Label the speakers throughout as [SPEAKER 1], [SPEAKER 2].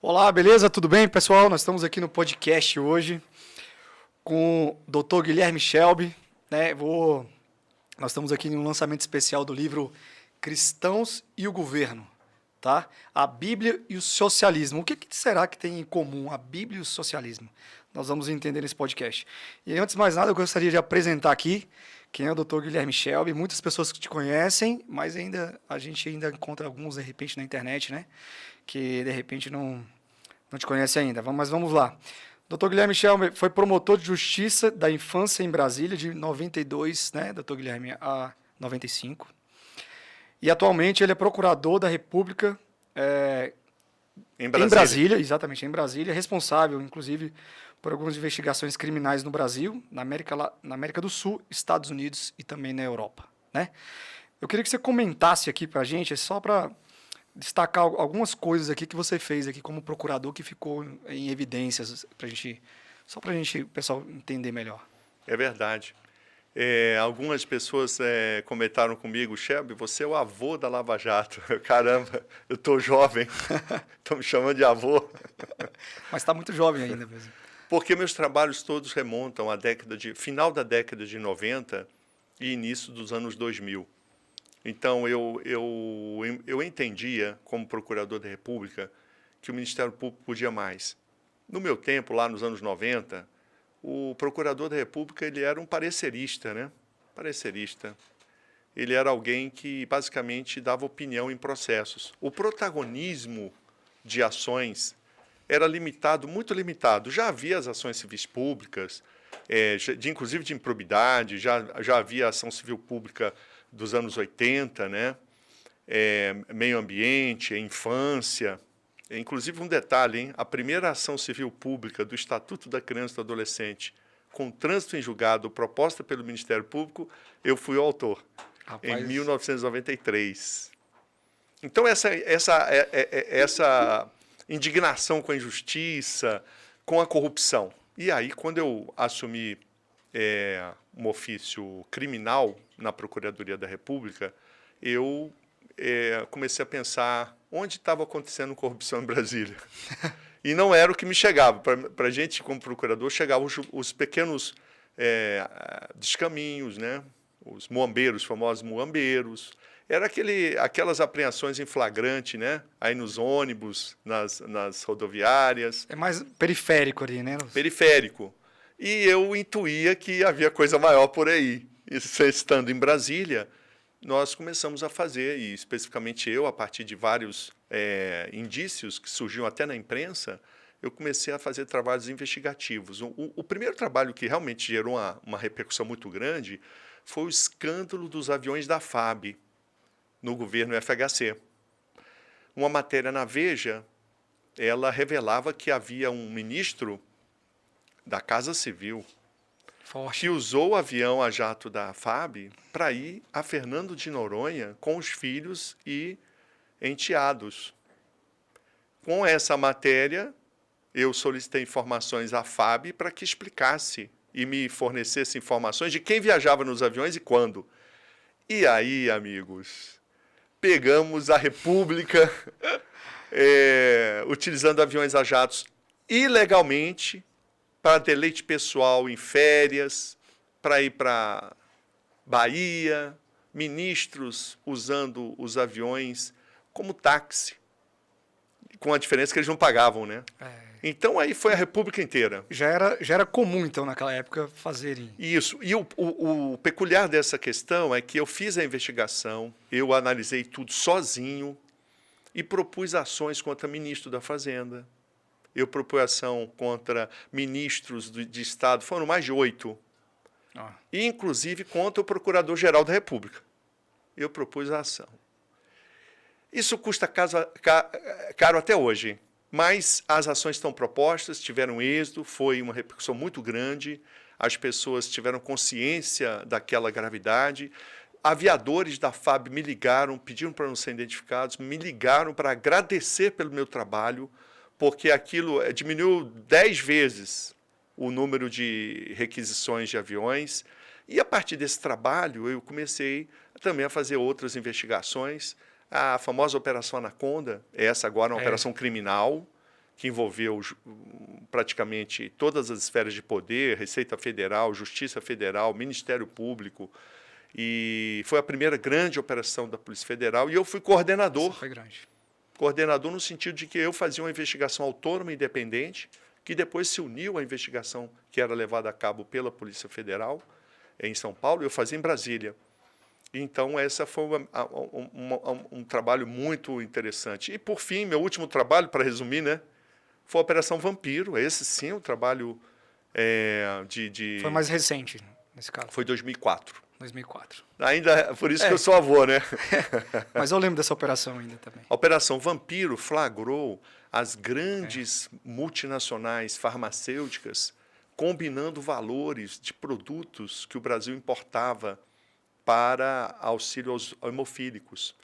[SPEAKER 1] Olá, beleza? Tudo bem, pessoal? Nós estamos aqui no podcast hoje com o Dr. Guilherme Shelby, né? Nós estamos aqui no lançamento especial do livro Cristãos e o Governo, tá? A Bíblia e o Socialismo. O que será que tem em comum a Bíblia e o socialismo? Nós vamos entender nesse podcast. E antes de mais nada, eu gostaria de apresentar aqui quem é o Dr. Guilherme Shelby. Muitas pessoas que te conhecem, mas a gente ainda encontra alguns de repente na internet, né? Que de repente não te conhece ainda. Mas vamos lá. Dr. Guilherme Shelby foi promotor de justiça da infância em Brasília de 92, né, Dr. Guilherme, a 95. E atualmente ele é procurador da República
[SPEAKER 2] Em
[SPEAKER 1] em
[SPEAKER 2] Brasília.
[SPEAKER 1] Brasília, exatamente, em Brasília, responsável, inclusive, por algumas investigações criminais no Brasil, na América do Sul, Estados Unidos e também na Europa, né? Eu queria que você comentasse aqui para a gente, só para destacar algumas coisas aqui que você fez aqui como procurador que ficou em evidências só para a gente, o pessoal entender melhor.
[SPEAKER 2] É verdade. Algumas pessoas comentaram comigo, Shelby, você é o avô da Lava Jato. Caramba, eu estou jovem, estão me chamando de avô.
[SPEAKER 1] Mas está muito jovem ainda mesmo.
[SPEAKER 2] Porque meus trabalhos todos remontam à final da década de 90 e início dos anos 2000. Então, eu entendia, como procurador da República, que o Ministério Público podia mais. No meu tempo, lá nos anos 90, o procurador da República ele era um parecerista, né? Parecerista. Ele era alguém que, basicamente, dava opinião em processos. O protagonismo de ações era limitado, muito limitado. Já havia as ações civis públicas, inclusive de improbidade, já havia ação civil pública dos anos 80, né? Meio ambiente, infância. Inclusive, um detalhe, hein? A primeira ação civil pública do Estatuto da Criança e do Adolescente, com trânsito em julgado, proposta pelo Ministério Público, eu fui o autor,
[SPEAKER 1] Rapaz,
[SPEAKER 2] em 1993. Então, essa indignação com a injustiça, com a corrupção. E aí, quando eu assumi um ofício criminal na Procuradoria da República, eu comecei a pensar onde estava acontecendo corrupção em Brasília. E não era o que me chegava. Para a gente, como procurador, chegavam os pequenos descaminhos, né? Os muambeiros, os famosos muambeiros. Era aquelas apreensões em flagrante, né? Aí nos ônibus, nas rodoviárias.
[SPEAKER 1] é mais periférico ali, né?
[SPEAKER 2] Periférico. E eu intuía que havia coisa maior por aí. E, estando em Brasília, nós começamos a fazer, e especificamente eu, a partir de vários indícios que surgiam até na imprensa, eu comecei a fazer trabalhos investigativos. O primeiro trabalho que realmente gerou uma repercussão muito grande foi o escândalo dos aviões da FAB no governo FHC. Uma matéria na Veja, ela revelava que havia um ministro da Casa Civil
[SPEAKER 1] Forte.
[SPEAKER 2] que usou o avião a jato da FAB para ir a Fernando de Noronha com os filhos e enteados. Com essa matéria, eu solicitei informações à FAB para que explicasse e me fornecesse informações de quem viajava nos aviões e quando. E aí, amigos, pegamos a República utilizando aviões a jatos ilegalmente para deleite pessoal em férias, para ir para Bahia, ministros usando os aviões como táxi, com a diferença que eles não pagavam, né? Então, aí foi a República inteira.
[SPEAKER 1] Já era comum, então, naquela época, fazerem.
[SPEAKER 2] Isso. E o peculiar dessa questão é que eu fiz a investigação, eu analisei tudo sozinho e propus ações contra ministro da Fazenda. Eu propus ação contra ministros de Estado, foram mais de 8. E, inclusive, contra o Procurador-Geral da República. Eu propus a ação. Isso custa caro até hoje, mas as ações estão propostas, tiveram êxito, foi uma repercussão muito grande, as pessoas tiveram consciência daquela gravidade. Aviadores da FAB me ligaram, pediram para não ser identificados, me ligaram para agradecer pelo meu trabalho, porque aquilo diminuiu 10 vezes o número de requisições de aviões. E, a partir desse trabalho, eu comecei também a fazer outras investigações. A famosa Operação Anaconda, essa agora é uma operação criminal, que envolveu praticamente todas as esferas de poder, Receita Federal, Justiça Federal, Ministério Público, e foi a primeira grande operação da Polícia Federal, e eu fui coordenador.
[SPEAKER 1] Isso foi grande.
[SPEAKER 2] Coordenador no sentido de que eu fazia uma investigação autônoma e independente, que depois se uniu à investigação que era levada a cabo pela Polícia Federal em São Paulo, eu fazia em Brasília. Então, essa foi um trabalho muito interessante. E, por fim, meu último trabalho, para resumir, né, foi a Operação Vampiro. Esse, sim, o trabalho
[SPEAKER 1] Foi mais recente, nesse caso.
[SPEAKER 2] Foi 2004.
[SPEAKER 1] 2004.
[SPEAKER 2] Ainda, por isso que eu sou avô, né?
[SPEAKER 1] Mas eu lembro dessa operação ainda também.
[SPEAKER 2] A Operação Vampiro flagrou as grandes multinacionais farmacêuticas combinando valores de produtos que o Brasil importava para auxílio aos hemofílicos.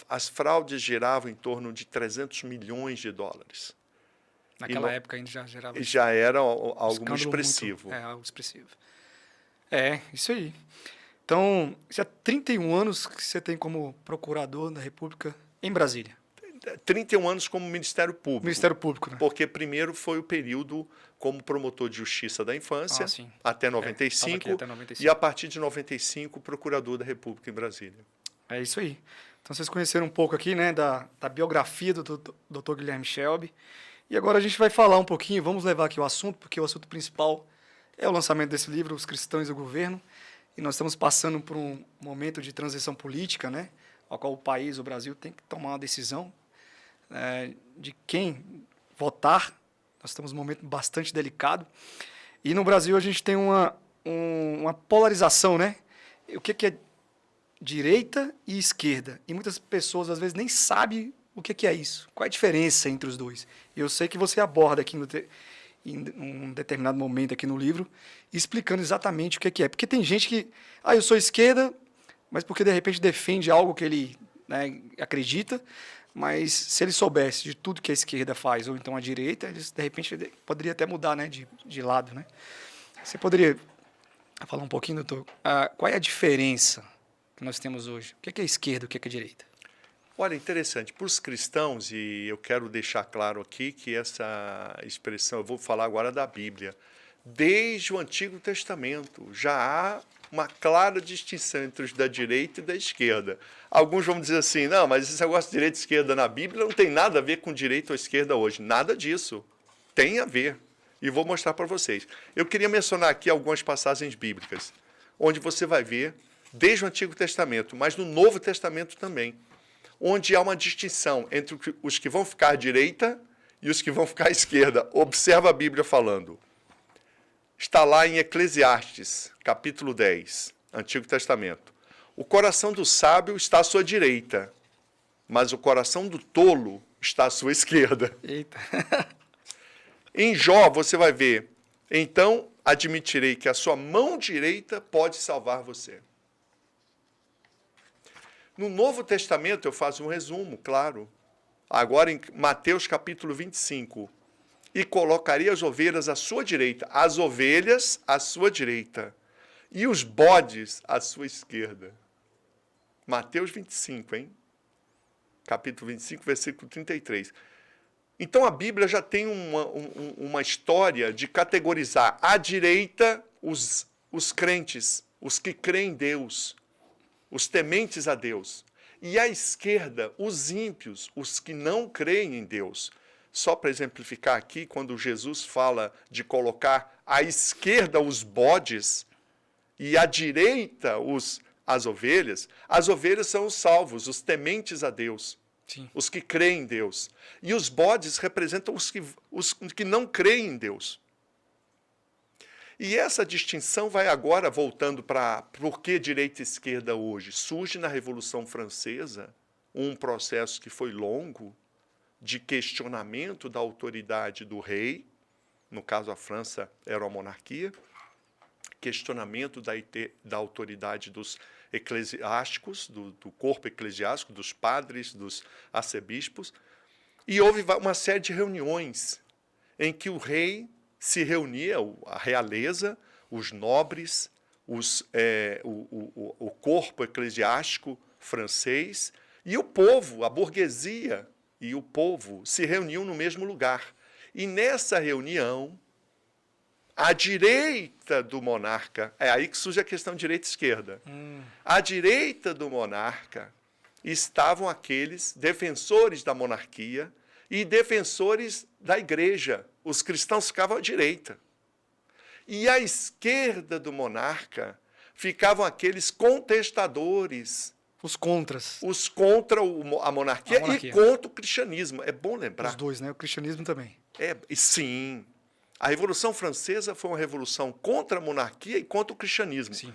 [SPEAKER 2] As fraudes giravam em torno de 300 milhões de dólares.
[SPEAKER 1] Naquela época ainda já gerava...
[SPEAKER 2] Já era algo expressivo.
[SPEAKER 1] Algo expressivo. Isso aí. Então, já 31 anos que você tem como procurador da República em Brasília.
[SPEAKER 2] 31 anos como Ministério Público.
[SPEAKER 1] Ministério Público, né?
[SPEAKER 2] Porque primeiro foi o período como promotor de justiça da infância, até 95,
[SPEAKER 1] até 95,
[SPEAKER 2] e a partir de 95, procurador da República em Brasília.
[SPEAKER 1] É isso aí. Então, vocês conheceram um pouco aqui, né, da biografia do Dr. Guilherme Shelby. E agora a gente vai falar um pouquinho, vamos levar aqui o assunto, porque o assunto principal é o lançamento desse livro, Os Cristãos e o Governo. E nós estamos passando por um momento de transição política, né, ao qual o país, o Brasil, tem que tomar uma decisão de quem votar. Nós estamos num momento bastante delicado. E no Brasil a gente tem uma polarização, né? O que é direita e esquerda. E muitas pessoas, às vezes, nem sabem o que é isso. Qual é a diferença entre os dois? E eu sei que você aborda aqui em um determinado momento aqui no livro, explicando exatamente o que é. Porque tem gente que... eu sou esquerda, mas porque, de repente, defende algo que ele, né, acredita. Mas se ele soubesse de tudo que a esquerda faz, ou então a direita, eles, de repente, poderia até mudar, né, de lado, né? Você poderia falar um pouquinho, doutor, qual é a diferença que nós temos hoje? O que é esquerda, o que é direita?
[SPEAKER 2] Olha, interessante. Para os cristãos, e eu quero deixar claro aqui que essa expressão, eu vou falar agora da Bíblia, desde o Antigo Testamento já há uma clara distinção entre os da direita e da esquerda. Alguns vão dizer assim, não, mas esse negócio de direita e esquerda na Bíblia não tem nada a ver com direita ou esquerda hoje. Nada disso. Tem a ver. E vou mostrar para vocês. Eu queria mencionar aqui algumas passagens bíblicas, onde você vai ver, desde o Antigo Testamento, mas no Novo Testamento também, onde há uma distinção entre os que vão ficar à direita e os que vão ficar à esquerda. Observa a Bíblia falando. Está lá em Eclesiastes, capítulo 10, Antigo Testamento. O coração do sábio está à sua direita, mas o coração do tolo está à sua esquerda.
[SPEAKER 1] Eita.
[SPEAKER 2] Em Jó, você vai ver, então admitirei que a sua mão direita pode salvar você. No Novo Testamento, eu faço um resumo, claro. Agora em Mateus, capítulo 25. E colocaria as ovelhas à sua direita, as ovelhas à sua direita, e os bodes à sua esquerda. Mateus 25, hein? Capítulo 25, versículo 33. Então, a Bíblia já tem uma história de categorizar à direita os crentes, os que creem em Deus, os tementes a Deus, e à esquerda, os ímpios, os que não creem em Deus. Só para exemplificar aqui, quando Jesus fala de colocar à esquerda os bodes e à direita as ovelhas são os salvos, os tementes a Deus,
[SPEAKER 1] Sim.
[SPEAKER 2] Os que creem em Deus. E os bodes representam os que não creem em Deus. E essa distinção vai agora voltando para por que direita e esquerda hoje. Surge na Revolução Francesa um processo que foi longo, de questionamento da autoridade do rei, no caso a França era uma monarquia, questionamento da autoridade dos eclesiásticos, do corpo eclesiástico, dos padres, dos arcebispos, e houve uma série de reuniões em que o rei se reunia, a realeza, os nobres, o corpo eclesiástico francês e o povo, a burguesia, e o povo se reuniam no mesmo lugar. E nessa reunião, à direita do monarca, é aí que surge a questão direita e esquerda. À direita do monarca estavam aqueles defensores da monarquia e defensores da igreja. Os cristãos ficavam à direita. E à esquerda do monarca ficavam aqueles contestadores.
[SPEAKER 1] Os contras.
[SPEAKER 2] Os contra a monarquia e contra o cristianismo. É bom lembrar.
[SPEAKER 1] Os dois, né? O cristianismo também.
[SPEAKER 2] Sim. A Revolução Francesa foi uma revolução contra a monarquia e contra o cristianismo.
[SPEAKER 1] Sim.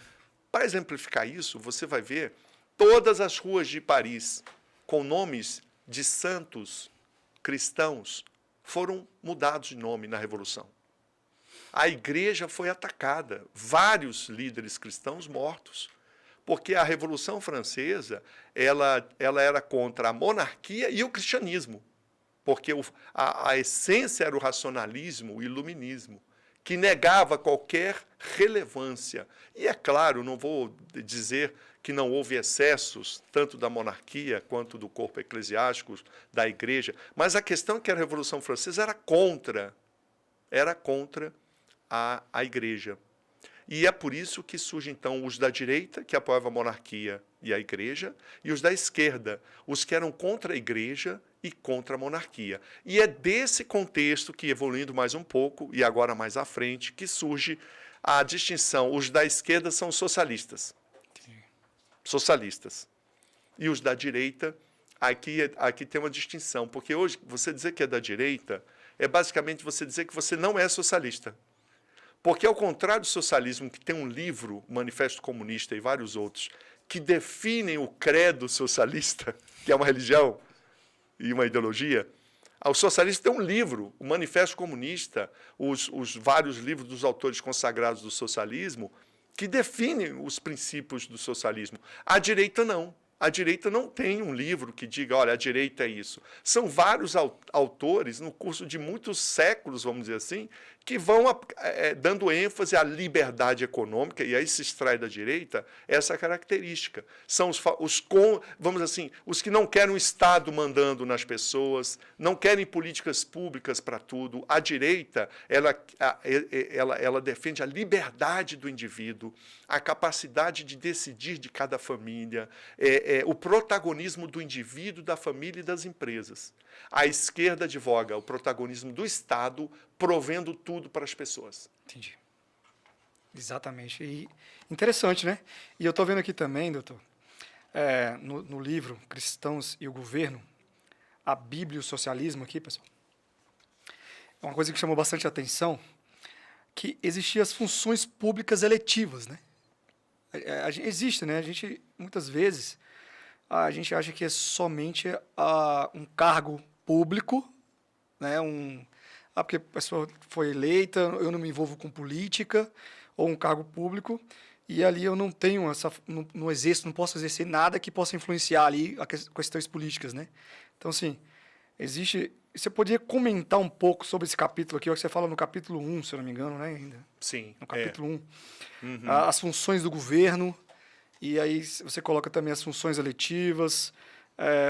[SPEAKER 2] Para exemplificar isso, você vai ver todas as ruas de Paris com nomes de santos cristãos foram mudados de nome na Revolução. A igreja foi atacada, vários líderes cristãos mortos, porque a Revolução Francesa ela era contra a monarquia e o cristianismo, porque a essência era o racionalismo, o iluminismo, que negava qualquer relevância. E é claro, não vou dizer que não houve excessos, tanto da monarquia quanto do corpo eclesiástico, da igreja, mas a questão é que a Revolução Francesa era contra a igreja. E é por isso que surgem, então, os da direita, que apoiavam a monarquia e a igreja, e os da esquerda, os que eram contra a igreja e contra a monarquia. E é desse contexto que, evoluindo mais um pouco, e agora mais à frente, que surge a distinção. Os da esquerda são socialistas. Socialistas. E os da direita, aqui tem uma distinção, porque hoje você dizer que é da direita é basicamente você dizer que você não é socialista. Porque, ao contrário do socialismo, que tem um livro, o Manifesto Comunista e vários outros, que definem o credo socialista, que é uma religião e uma ideologia, o socialista tem um livro, o Manifesto Comunista, os vários livros dos autores consagrados do socialismo, que definem os princípios do socialismo. A direita não. A direita não tem um livro que diga, olha, a direita é isso. São vários autores, no curso de muitos séculos, vamos dizer assim, que vão dando ênfase à liberdade econômica, e aí se extrai da direita essa característica. São vamos dizer assim, os que não querem o Estado mandando nas pessoas, não querem políticas públicas para tudo. A direita, ela defende a liberdade do indivíduo, a capacidade de decidir de cada família, o protagonismo do indivíduo, da família e das empresas. A esquerda advoga o protagonismo do Estado, provendo tudo para as pessoas.
[SPEAKER 1] Entendi. Exatamente. E interessante, né? E eu estou vendo aqui também, doutor, no livro Cristãos e o Governo, a Bíblia e o Socialismo aqui, pessoal, é uma coisa que chamou bastante atenção, que existiam as funções públicas eletivas, né? Existe, né? A gente, muitas vezes, a gente acha que é somente um cargo público, né? Porque a pessoa foi eleita, eu não me envolvo com política, ou um cargo público, e ali eu não tenho não exerço, não posso exercer nada que possa influenciar ali as questões políticas, né? Então, assim, existe... Você poderia comentar um pouco sobre esse capítulo aqui, ó, que você fala no capítulo 1, se eu não me engano, né, ainda?
[SPEAKER 2] Sim.
[SPEAKER 1] No capítulo 1.
[SPEAKER 2] Uhum.
[SPEAKER 1] As funções do governo, e aí você coloca também as funções eletivas,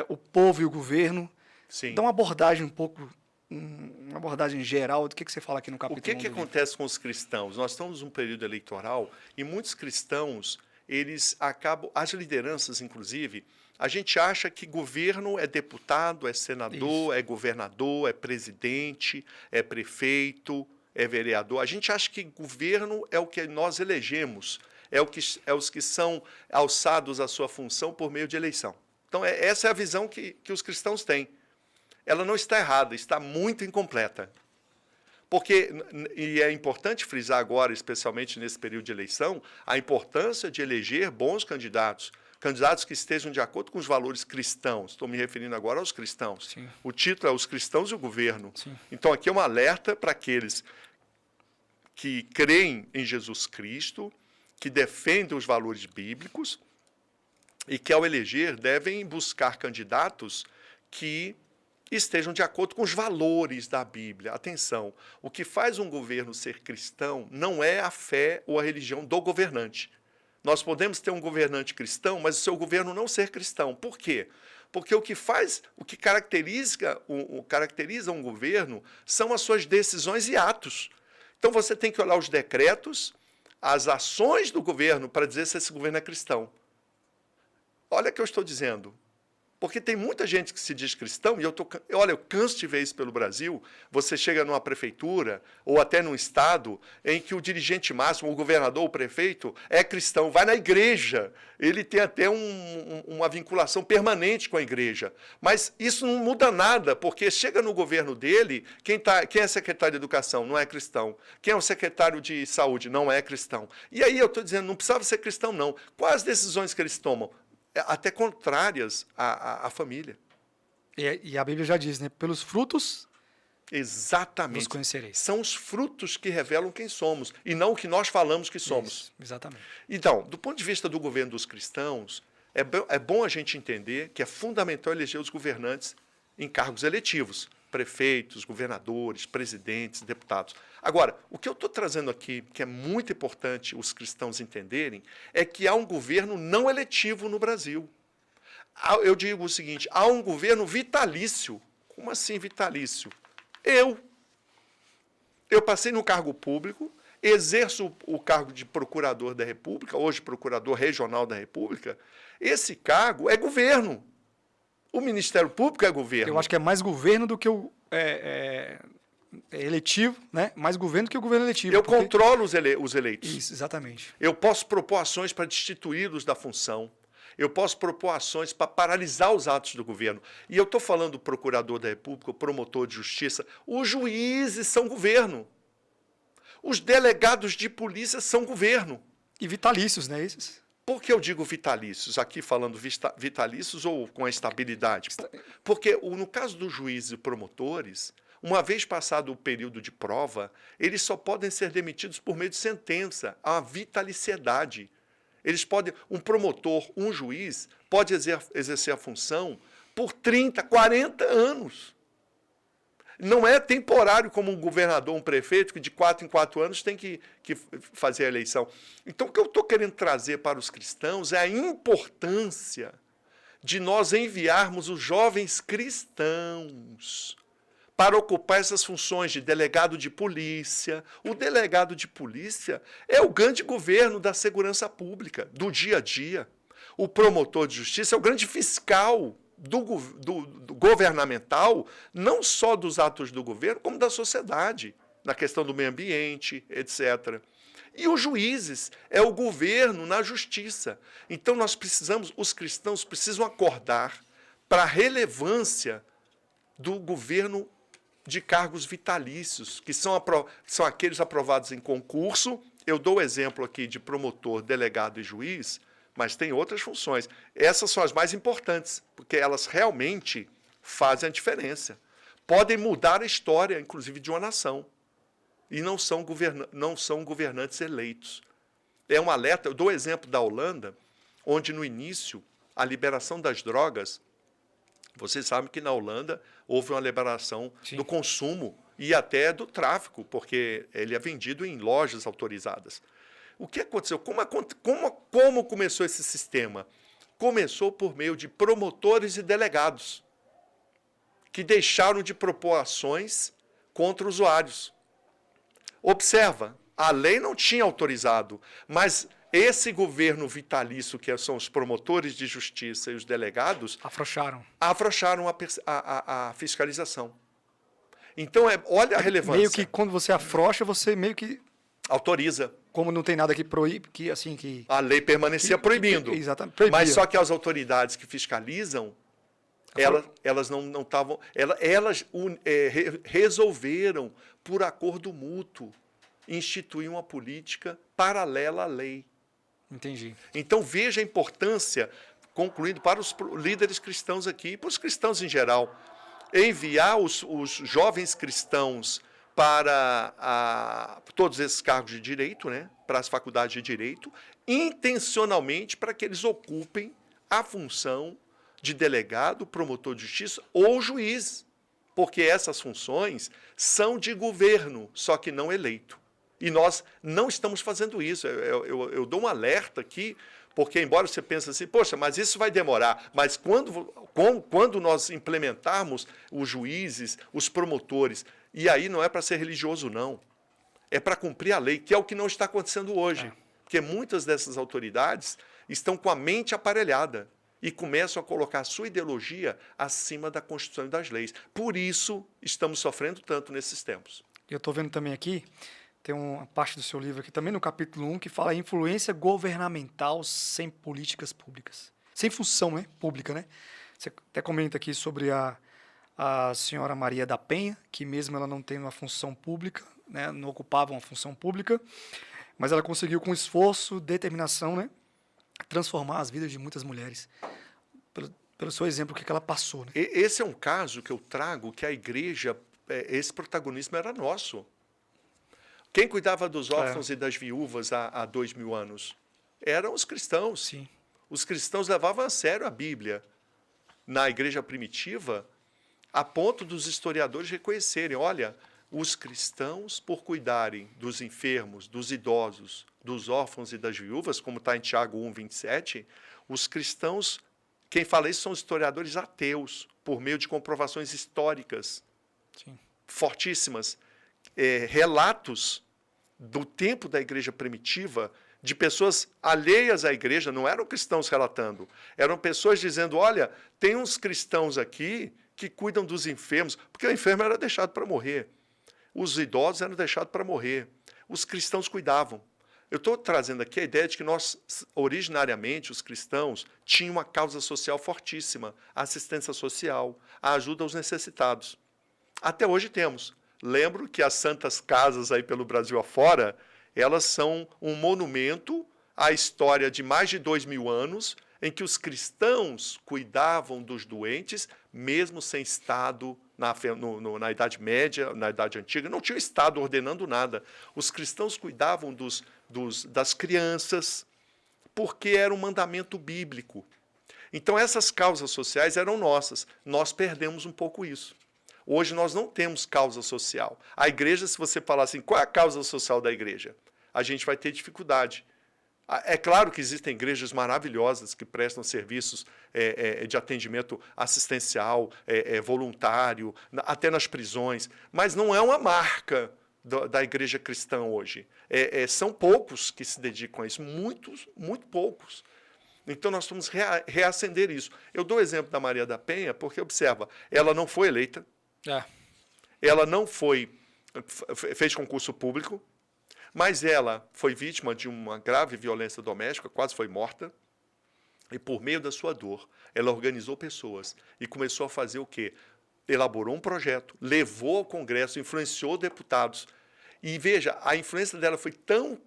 [SPEAKER 1] o povo e o governo.
[SPEAKER 2] Sim.
[SPEAKER 1] Dá uma abordagem um pouco, uma abordagem geral do que você fala aqui no capítulo 1.
[SPEAKER 2] O que acontece com os cristãos? Nós estamos num período eleitoral e muitos cristãos, eles acabam, as lideranças, inclusive, a gente acha que governo é deputado, é senador, isso, é governador, é presidente, é prefeito, é vereador. A gente acha que governo é o que nós elegemos, é os que são alçados à sua função por meio de eleição. Então, essa é a visão que os cristãos têm. Ela não está errada, está muito incompleta. Porque, e é importante frisar agora, especialmente nesse período de eleição, a importância de eleger bons candidatos, candidatos que estejam de acordo com os valores cristãos. Estou me referindo agora aos cristãos.
[SPEAKER 1] Sim.
[SPEAKER 2] O título é Os Cristãos e o Governo.
[SPEAKER 1] Sim.
[SPEAKER 2] Então, aqui é um alerta para aqueles que creem em Jesus Cristo, que defendem os valores bíblicos e que, ao eleger, devem buscar candidatos que estejam de acordo com os valores da Bíblia. Atenção, o que faz um governo ser cristão não é a fé ou a religião do governante. Nós podemos ter um governante cristão, mas o seu governo não ser cristão. Por quê? Porque o que caracteriza um governo são as suas decisões e atos. Então você tem que olhar os decretos, as ações do governo para dizer se esse governo é cristão. Olha o que eu estou dizendo. Porque tem muita gente que se diz cristão, e eu canso de ver isso pelo Brasil. Você chega numa prefeitura, ou até num estado, em que o dirigente máximo, o governador, o prefeito, é cristão, vai na igreja. Ele tem até uma vinculação permanente com a igreja. Mas isso não muda nada, porque chega no governo dele, quem é secretário de educação não é cristão. Quem é o secretário de saúde não é cristão. E aí eu estou dizendo, não precisava ser cristão, não. Quais as decisões que eles tomam? Até contrárias à família.
[SPEAKER 1] E a Bíblia já diz, né? Pelos frutos
[SPEAKER 2] Exatamente.
[SPEAKER 1] nos conhecereis.
[SPEAKER 2] São os frutos que revelam quem somos, e não o que nós falamos que somos.
[SPEAKER 1] Isso, exatamente.
[SPEAKER 2] Então, do ponto de vista do governo dos cristãos, é bom a gente entender que é fundamental eleger os governantes em cargos eletivos, prefeitos, governadores, presidentes, deputados. Agora, o que eu estou trazendo aqui, que é muito importante os cristãos entenderem, é que há um governo não eletivo no Brasil. Eu digo o seguinte, há um governo vitalício. Como assim vitalício? Eu passei no cargo público, exerço o cargo de procurador da República, hoje procurador regional da República. Esse cargo é governo. O Ministério Público é governo.
[SPEAKER 1] Eu acho que é mais governo do que o eletivo, né? Mais governo do que o governo eletivo.
[SPEAKER 2] Eu controlo os eleitos.
[SPEAKER 1] Isso, exatamente.
[SPEAKER 2] Eu posso propor ações para destituí-los da função. Eu posso propor ações para paralisar os atos do governo. E eu estou falando do procurador da República, o promotor de justiça. Os juízes são governo. Os delegados de polícia são governo.
[SPEAKER 1] E vitalícios, né? Esses?
[SPEAKER 2] Por que eu digo vitalícios? Aqui falando vitalícios ou com a estabilidade? Porque no caso dos juízes e promotores, uma vez passado o período de prova, eles só podem ser demitidos por meio de sentença. Há uma vitaliciedade. Eles podem, um promotor, um juiz, pode exercer a função por 30, 40 anos. Não é temporário como um governador, um prefeito, que de 4 em 4 anos tem que fazer a eleição. Então, o que eu estou querendo trazer para os cristãos é a importância de nós enviarmos os jovens cristãos para ocupar essas funções de delegado de polícia. O delegado de polícia é o grande governo da segurança pública, do dia a dia. O promotor de justiça é o grande fiscal do governamental, não só dos atos do governo, como da sociedade, na questão do meio ambiente, etc. E os juízes é o governo na justiça. Então os cristãos precisam acordar para a relevância do governo de cargos vitalícios, que são aqueles aprovados em concurso. Eu dou o exemplo aqui de promotor, delegado e juiz, mas tem outras funções. Essas são as mais importantes, porque elas realmente fazem a diferença. Podem mudar a história, inclusive, de uma nação. E não são governantes eleitos. É um alerta. Eu dou o exemplo da Holanda, onde, no início, a liberação das drogas, vocês sabem que na Holanda houve uma liberação
[SPEAKER 1] Sim.
[SPEAKER 2] do consumo e até do tráfico, porque ele é vendido em lojas autorizadas. O que aconteceu? Como começou esse sistema? Começou por meio de promotores e delegados, que deixaram de propor ações contra usuários. Observa, a lei não tinha autorizado, mas esse governo vitalício, que são os promotores de justiça e os delegados, afrouxaram a fiscalização. Então, olha a relevância.
[SPEAKER 1] Meio que quando você afrouxa, você meio que
[SPEAKER 2] autoriza.
[SPEAKER 1] Como não tem nada que proíbe,
[SPEAKER 2] a lei permanecia proibindo.
[SPEAKER 1] Exatamente. Proibia.
[SPEAKER 2] Mas só que as autoridades que fiscalizam, elas não estavam. Elas resolveram, por acordo mútuo, instituir uma política paralela à lei.
[SPEAKER 1] Entendi.
[SPEAKER 2] Então veja a importância, concluindo para os líderes cristãos aqui, e para os cristãos em geral, enviar os jovens cristãos para todos esses cargos de direito, né, para as faculdades de direito, intencionalmente para que eles ocupem a função de delegado, promotor de justiça ou juiz, porque essas funções são de governo, só que não eleito. E nós não estamos fazendo isso. Eu dou um alerta aqui, Porque, embora você pense assim, poxa, mas isso vai demorar. Mas quando nós implementarmos os juízes, os promotores, e aí não é para ser religioso, não. É para cumprir a lei, que é o que não está acontecendo hoje. Porque muitas dessas autoridades estão com a mente aparelhada e começam a colocar a sua ideologia acima da Constituição e das leis. Por isso, estamos sofrendo tanto nesses tempos.
[SPEAKER 1] Eu estou vendo também aqui, tem uma parte do seu livro aqui, também no capítulo 1, que fala influência governamental sem políticas públicas. Sem função, né? Pública, né? Você até comenta aqui sobre a senhora Maria da Penha, que mesmo ela não tendo uma função pública, né, não ocupava uma função pública, mas ela conseguiu com esforço, determinação, né, transformar as vidas de muitas mulheres. Pelo seu exemplo, o que ela passou. Né?
[SPEAKER 2] Esse é um caso que eu trago que a igreja, esse protagonismo era nosso. Quem cuidava dos órfãos e das viúvas há 2000 anos? Eram os cristãos.
[SPEAKER 1] Sim.
[SPEAKER 2] Os cristãos levavam a sério a Bíblia. Na igreja primitiva, a ponto dos historiadores reconhecerem, olha, os cristãos, por cuidarem dos enfermos, dos idosos, dos órfãos e das viúvas, como está em Tiago 1:27, os cristãos, quem fala isso são historiadores ateus, por meio de comprovações históricas.
[SPEAKER 1] Sim.
[SPEAKER 2] Fortíssimas, relatos do tempo da igreja primitiva, de pessoas alheias à igreja, não eram cristãos relatando, eram pessoas dizendo, olha, tem uns cristãos aqui que cuidam dos enfermos, porque o enfermo era deixado para morrer, os idosos eram deixados para morrer, os cristãos cuidavam. Eu estou trazendo aqui a ideia de que nós, originariamente, os cristãos, tinham uma causa social fortíssima, a assistência social, a ajuda aos necessitados. Até hoje temos. Lembro que as santas casas aí pelo Brasil afora, elas são um monumento à história de mais de 2000 anos, em que os cristãos cuidavam dos doentes, mesmo sem Estado, na Idade Média, na Idade Antiga, não tinha Estado ordenando nada. Os cristãos cuidavam das crianças, porque era um mandamento bíblico. Então, essas causas sociais eram nossas. Nós perdemos um pouco isso. Hoje nós não temos causa social. A igreja, se você falar assim, qual é a causa social da igreja? A gente vai ter dificuldade. É claro que existem igrejas maravilhosas que prestam serviços de atendimento assistencial, voluntário, até nas prisões, mas não é uma marca da igreja cristã hoje. São poucos que se dedicam a isso, muitos, muito poucos. Então, nós vamos reacender isso. Eu dou o exemplo da Maria da Penha, porque, observa, ela não foi eleita, ela não fez concurso público, mas ela foi vítima de uma grave violência doméstica, quase foi morta, e por meio da sua dor, ela organizou pessoas e começou a fazer o quê? Elaborou um projeto, levou ao Congresso, influenciou deputados. E veja, a influência dela foi tão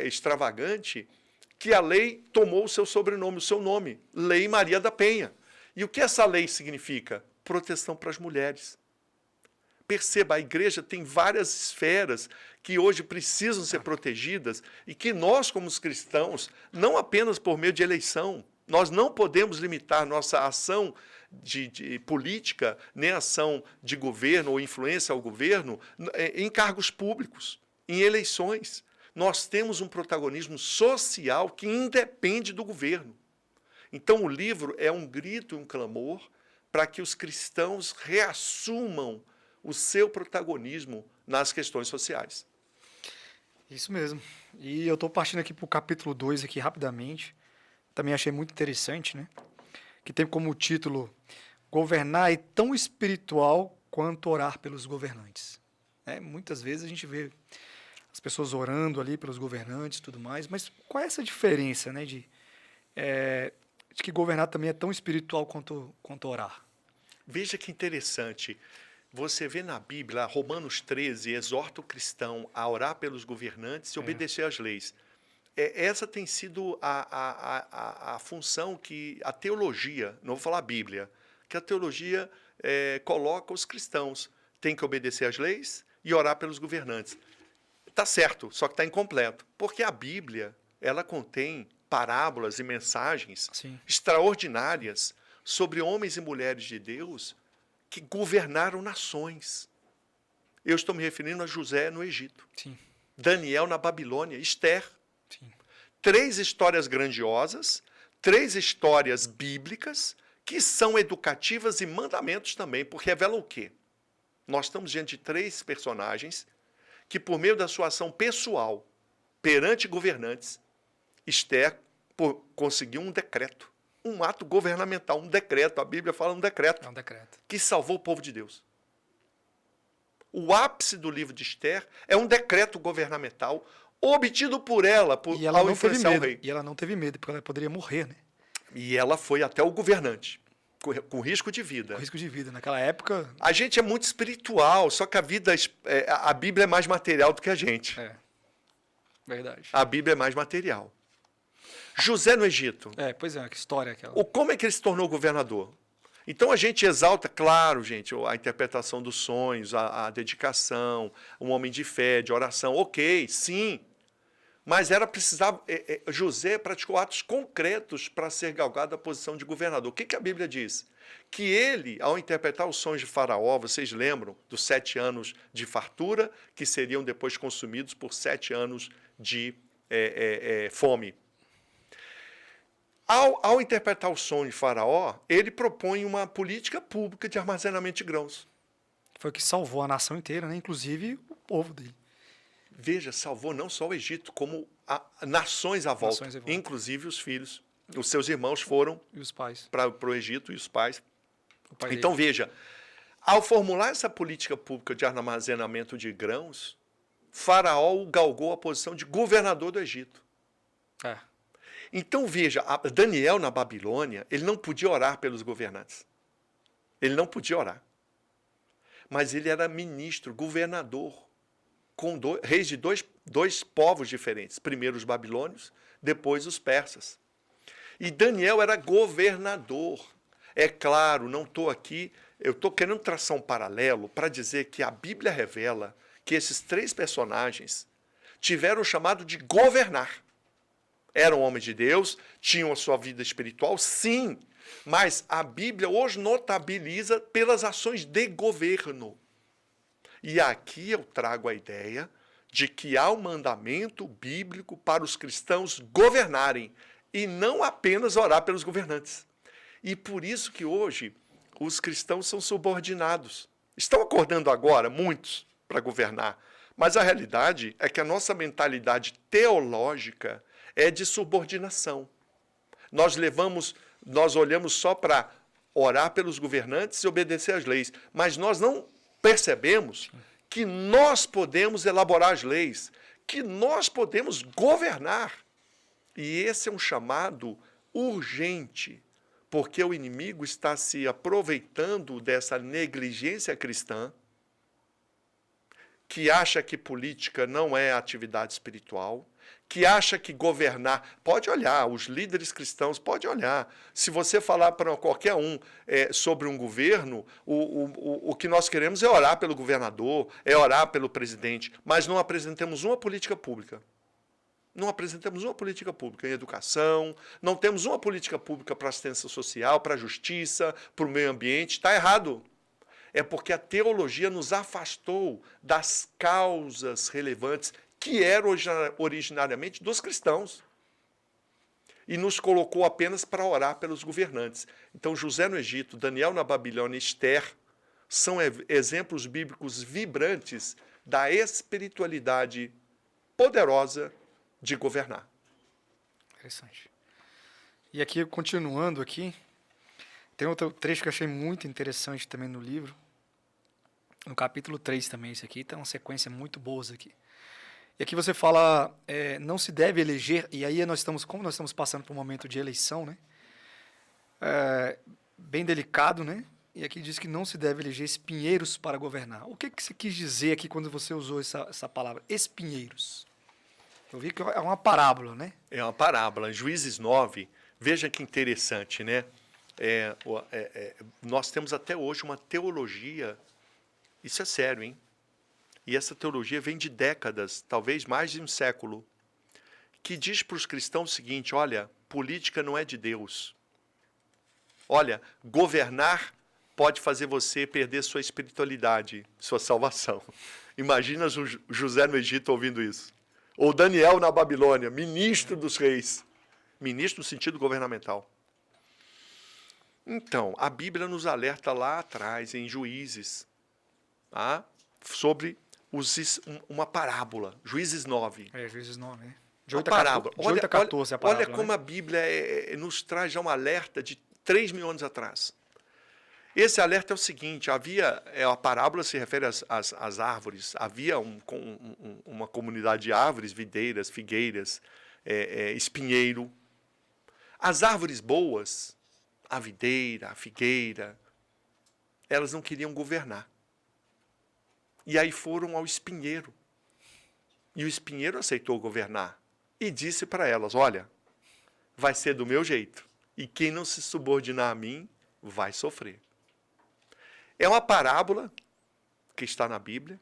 [SPEAKER 2] extravagante que a lei tomou o seu sobrenome, o seu nome, Lei Maria da Penha. E o que essa lei significa? Proteção para as mulheres. Perceba, a igreja tem várias esferas que hoje precisam ser protegidas e que nós, como os cristãos, não apenas por meio de eleição, nós não podemos limitar nossa ação de política, nem ação de governo ou influência ao governo em cargos públicos, em eleições. Nós temos um protagonismo social que independe do governo. Então, o livro é um grito e um clamor para que os cristãos reassumam o seu protagonismo nas questões sociais.
[SPEAKER 1] Isso mesmo. E eu estou partindo aqui para o capítulo 2 aqui rapidamente. Também achei muito interessante, né? Que tem como título Governar é tão espiritual quanto orar pelos governantes. Muitas vezes a gente vê as pessoas orando ali pelos governantes e tudo mais, mas qual é essa diferença, né, de que governar também é tão espiritual quanto orar?
[SPEAKER 2] Veja que interessante. Você vê na Bíblia, Romanos 13, exorta o cristão a orar pelos governantes e obedecer às leis. Essa tem sido a função que a teologia, não vou falar a Bíblia, que a teologia coloca os cristãos. Tem que obedecer às leis e orar pelos governantes. Está certo, só que está incompleto. Porque a Bíblia, ela contém parábolas e mensagens extraordinárias sobre homens e mulheres de Deus que governaram nações. Eu estou me referindo a José no Egito, Daniel na Babilônia, Esther. 3 histórias grandiosas, 3 histórias bíblicas, que são educativas e mandamentos também, porque revelam o quê? Nós estamos diante de 3 personagens que, por meio da sua ação pessoal, perante governantes, Esther conseguiu um decreto, um ato governamental, um decreto, a Bíblia fala um decreto,
[SPEAKER 1] É um decreto.
[SPEAKER 2] que salvou o povo de Deus. O ápice do livro de Esther é um decreto governamental obtido por ela,
[SPEAKER 1] E ela
[SPEAKER 2] ao
[SPEAKER 1] não teve
[SPEAKER 2] influenciar o
[SPEAKER 1] medo.
[SPEAKER 2] rei.
[SPEAKER 1] E ela não teve medo, porque ela poderia morrer, né?
[SPEAKER 2] E ela foi até o governante, com risco de vida.
[SPEAKER 1] Com risco de vida. Naquela época.
[SPEAKER 2] A gente é muito espiritual, só que a Bíblia é mais material do que a gente.
[SPEAKER 1] É. Verdade.
[SPEAKER 2] A Bíblia é mais material. José no Egito.
[SPEAKER 1] Pois é, que história é aquela.
[SPEAKER 2] Como é que ele se tornou governador? Então a gente exalta, claro, gente, a interpretação dos sonhos, a dedicação, um homem de fé, de oração, ok, sim. Mas José praticou atos concretos para ser galgado à posição de governador. O que a Bíblia diz? Que ele, ao interpretar os sonhos de Faraó, vocês lembram dos 7 anos de fartura, que seriam depois consumidos por 7 anos de fome. Ao interpretar o sonho de Faraó, ele propõe uma política pública de armazenamento de grãos.
[SPEAKER 1] Foi o que salvou a nação inteira, né? Inclusive o povo dele.
[SPEAKER 2] Veja, salvou não só o Egito, como nações à volta,
[SPEAKER 1] Nações à volta.
[SPEAKER 2] inclusive os filhos. Os seus irmãos foram
[SPEAKER 1] E os pais.
[SPEAKER 2] para o Egito e os pais.
[SPEAKER 1] O pai
[SPEAKER 2] Então,
[SPEAKER 1] dele.
[SPEAKER 2] veja, ao formular essa política pública de armazenamento de grãos, Faraó o galgou a posição de governador do Egito.
[SPEAKER 1] É.
[SPEAKER 2] Então, veja, Daniel na Babilônia, ele não podia orar pelos governantes. Ele não podia orar. Mas ele era ministro, governador, com reis de dois povos diferentes. Primeiro os babilônios, depois os persas. E Daniel era governador. É claro, não estou aqui, eu estou querendo traçar um paralelo para dizer que a Bíblia revela que esses 3 personagens tiveram o chamado de governar. Eram homens de Deus, tinham a sua vida espiritual, sim, mas a Bíblia hoje notabiliza pelas ações de governo. E aqui eu trago a ideia de que há um mandamento bíblico para os cristãos governarem e não apenas orar pelos governantes. E por isso que hoje os cristãos são subordinados. Estão acordando agora, muitos, para governar, mas a realidade é que a nossa mentalidade teológica é de subordinação. Nós olhamos só para orar pelos governantes e obedecer às leis, mas nós não percebemos que nós podemos elaborar as leis, que nós podemos governar. E esse é um chamado urgente, porque o inimigo está se aproveitando dessa negligência cristã, que acha que política não é atividade espiritual, que acha que governar... Pode olhar, os líderes cristãos, pode olhar. Se você falar para qualquer um sobre um governo, o que nós queremos é orar pelo governador, é orar pelo presidente, mas não apresentamos uma política pública. Não apresentamos uma política pública em educação, não temos uma política pública para assistência social, para a justiça, para o meio ambiente. Está errado. É porque a teologia nos afastou das causas relevantes que eram originariamente dos cristãos e nos colocou apenas para orar pelos governantes. Então, José no Egito, Daniel na Babilônia, Esther, são exemplos bíblicos vibrantes da espiritualidade poderosa de governar.
[SPEAKER 1] Interessante. E aqui, continuando aqui, tem outro trecho que eu achei muito interessante também no livro. No capítulo 3 também, isso aqui, tem uma sequência muito boa aqui. E aqui você fala, não se deve eleger, e aí como nós estamos passando por um momento de eleição, né? Bem delicado, né? E aqui diz que não se deve eleger espinheiros para governar. O que você quis dizer aqui quando você usou essa palavra, espinheiros? Eu vi que é uma parábola, né?
[SPEAKER 2] É uma parábola. Juízes 9, veja que interessante, né? Nós temos até hoje uma teologia, isso é sério, hein? E essa teologia vem de décadas, talvez mais de um século, que diz para os cristãos o seguinte: olha, política não é de Deus. Olha, governar pode fazer você perder sua espiritualidade, sua salvação. Imagina José no Egito ouvindo isso. Ou Daniel na Babilônia, ministro dos reis. Ministro no sentido governamental. Então, a Bíblia nos alerta lá atrás, em Juízes, tá? Sobre uma parábola. Juízes 9.
[SPEAKER 1] Juízes 9, né?
[SPEAKER 2] De 8 a
[SPEAKER 1] 14 a parábola.
[SPEAKER 2] Olha como a Bíblia nos traz já um alerta de 3.000 anos atrás. Esse alerta é o seguinte, a parábola se refere às árvores, havia uma comunidade de árvores, videiras, figueiras, espinheiro. As árvores boas, a videira, a figueira, elas não queriam governar. E aí foram ao espinheiro. E o espinheiro aceitou governar. E disse para elas, olha, vai ser do meu jeito. E quem não se subordinar a mim, vai sofrer. É uma parábola que está na Bíblia,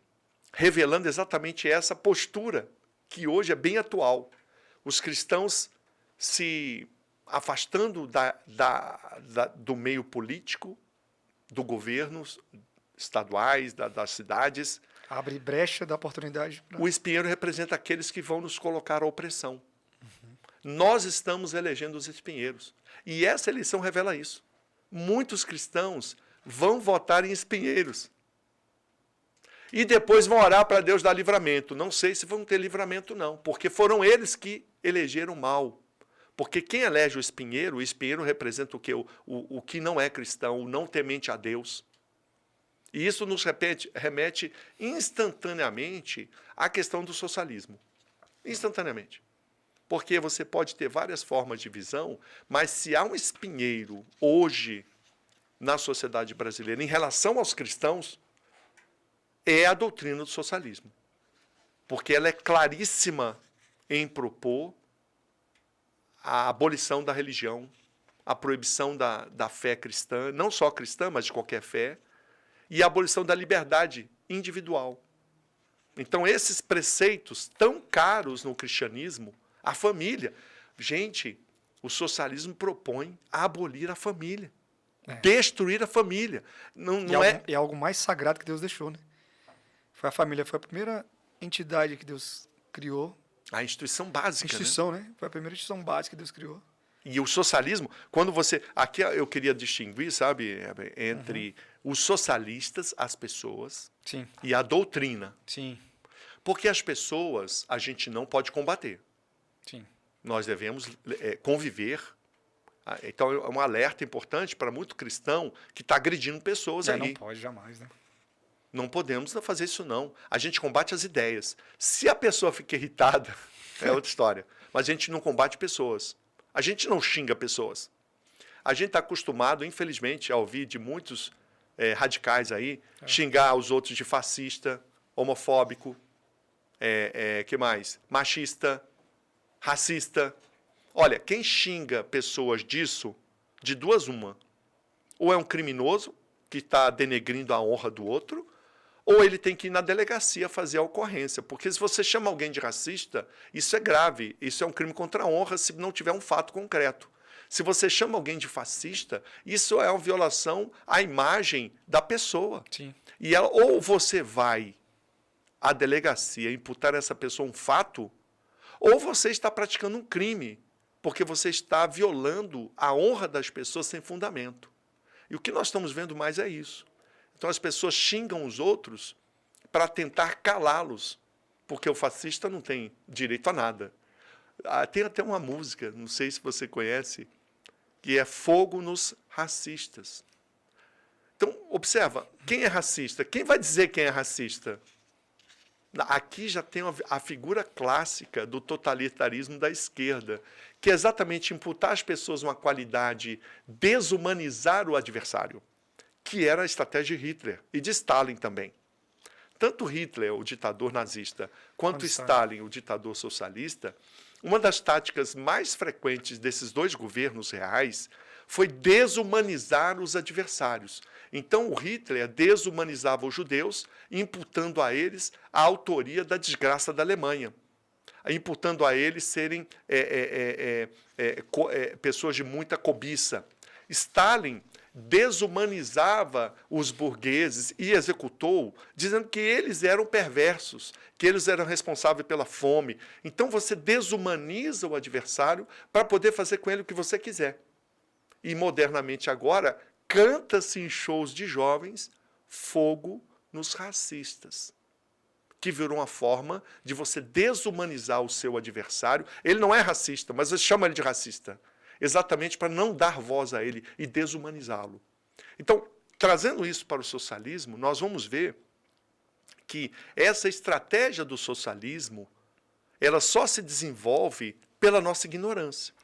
[SPEAKER 2] revelando exatamente essa postura, que hoje é bem atual. Os cristãos se afastando do meio político, do governo estaduais, das cidades.
[SPEAKER 1] Abre brecha da oportunidade.
[SPEAKER 2] O espinheiro representa aqueles que vão nos colocar à opressão. Nós estamos elegendo os espinheiros. E essa eleição revela isso. Muitos cristãos vão votar em espinheiros. E depois vão orar para Deus dar livramento. Não sei se vão ter livramento, não. Porque foram eles que elegeram mal. Porque quem elege o espinheiro representa o quê? O que não é cristão, o não temente a Deus. E isso nos remete instantaneamente à questão do socialismo. Instantaneamente. Porque você pode ter várias formas de visão, mas se há um espinheiro hoje na sociedade brasileira em relação aos cristãos, é a doutrina do socialismo. Porque ela é claríssima em propor a abolição da religião, a proibição da fé cristã, não só cristã, mas de qualquer fé, e a abolição da liberdade individual. Então, esses preceitos tão caros no cristianismo, a família. Gente, o socialismo propõe abolir a família, destruir a família.
[SPEAKER 1] É algo mais sagrado que Deus deixou, né? Foi a família, foi a primeira entidade que Deus criou.
[SPEAKER 2] A instituição básica,
[SPEAKER 1] né? Foi a primeira instituição básica que Deus criou.
[SPEAKER 2] E o socialismo, quando você... Aqui eu queria distinguir, sabe, entre os socialistas, as pessoas,
[SPEAKER 1] sim,
[SPEAKER 2] e a doutrina.
[SPEAKER 1] Sim.
[SPEAKER 2] Porque as pessoas a gente não pode combater.
[SPEAKER 1] Sim.
[SPEAKER 2] Nós devemos conviver. Então, é um alerta importante para muito cristão que está agredindo pessoas aí.
[SPEAKER 1] Não pode jamais, né?
[SPEAKER 2] Não podemos fazer isso, não. A gente combate as ideias. Se a pessoa fica irritada, é outra história. Mas a gente não combate pessoas. A gente não xinga pessoas. A gente está acostumado, infelizmente, a ouvir de muitos radicais aí, xingar os outros de fascista, homofóbico, que mais? Machista, racista. Olha, quem xinga pessoas disso, de duas uma. Ou é um criminoso, que está denegrindo a honra do outro, ou ele tem que ir na delegacia fazer a ocorrência. Porque se você chama alguém de racista, isso é grave. Isso é um crime contra a honra se não tiver um fato concreto. Se você chama alguém de fascista, isso é uma violação à imagem da pessoa.
[SPEAKER 1] Sim.
[SPEAKER 2] E ou você vai à delegacia imputar a essa pessoa um fato, ou você está praticando um crime, porque você está violando a honra das pessoas sem fundamento. E o que nós estamos vendo mais é isso. Então as pessoas xingam os outros para tentar calá-los, porque o fascista não tem direito a nada. Tem até uma música, não sei se você conhece, que é Fogo nos Racistas. Então, observa, quem é racista? Quem vai dizer quem é racista? Aqui já tem a figura clássica do totalitarismo da esquerda, que é exatamente imputar às pessoas uma qualidade, desumanizar o adversário, que era a estratégia de Hitler e de Stalin também. Tanto Hitler, o ditador nazista, quanto Stalin, o ditador socialista, uma das táticas mais frequentes desses dois governos reais foi desumanizar os adversários. Então, o Hitler desumanizava os judeus, imputando a eles a autoria da desgraça da Alemanha, imputando a eles serem pessoas de muita cobiça. Stalin desumanizava os burgueses e executou, dizendo que eles eram perversos, que eles eram responsáveis pela fome. Então você desumaniza o adversário para poder fazer com ele o que você quiser. E modernamente agora, canta-se em shows de jovens fogo nos racistas, que virou uma forma de você desumanizar o seu adversário. Ele não é racista, mas você chama ele de racista, exatamente para não dar voz a ele e desumanizá-lo. Então, trazendo isso para o socialismo, nós vamos ver que essa estratégia do socialismo, ela só se desenvolve pela nossa ignorância.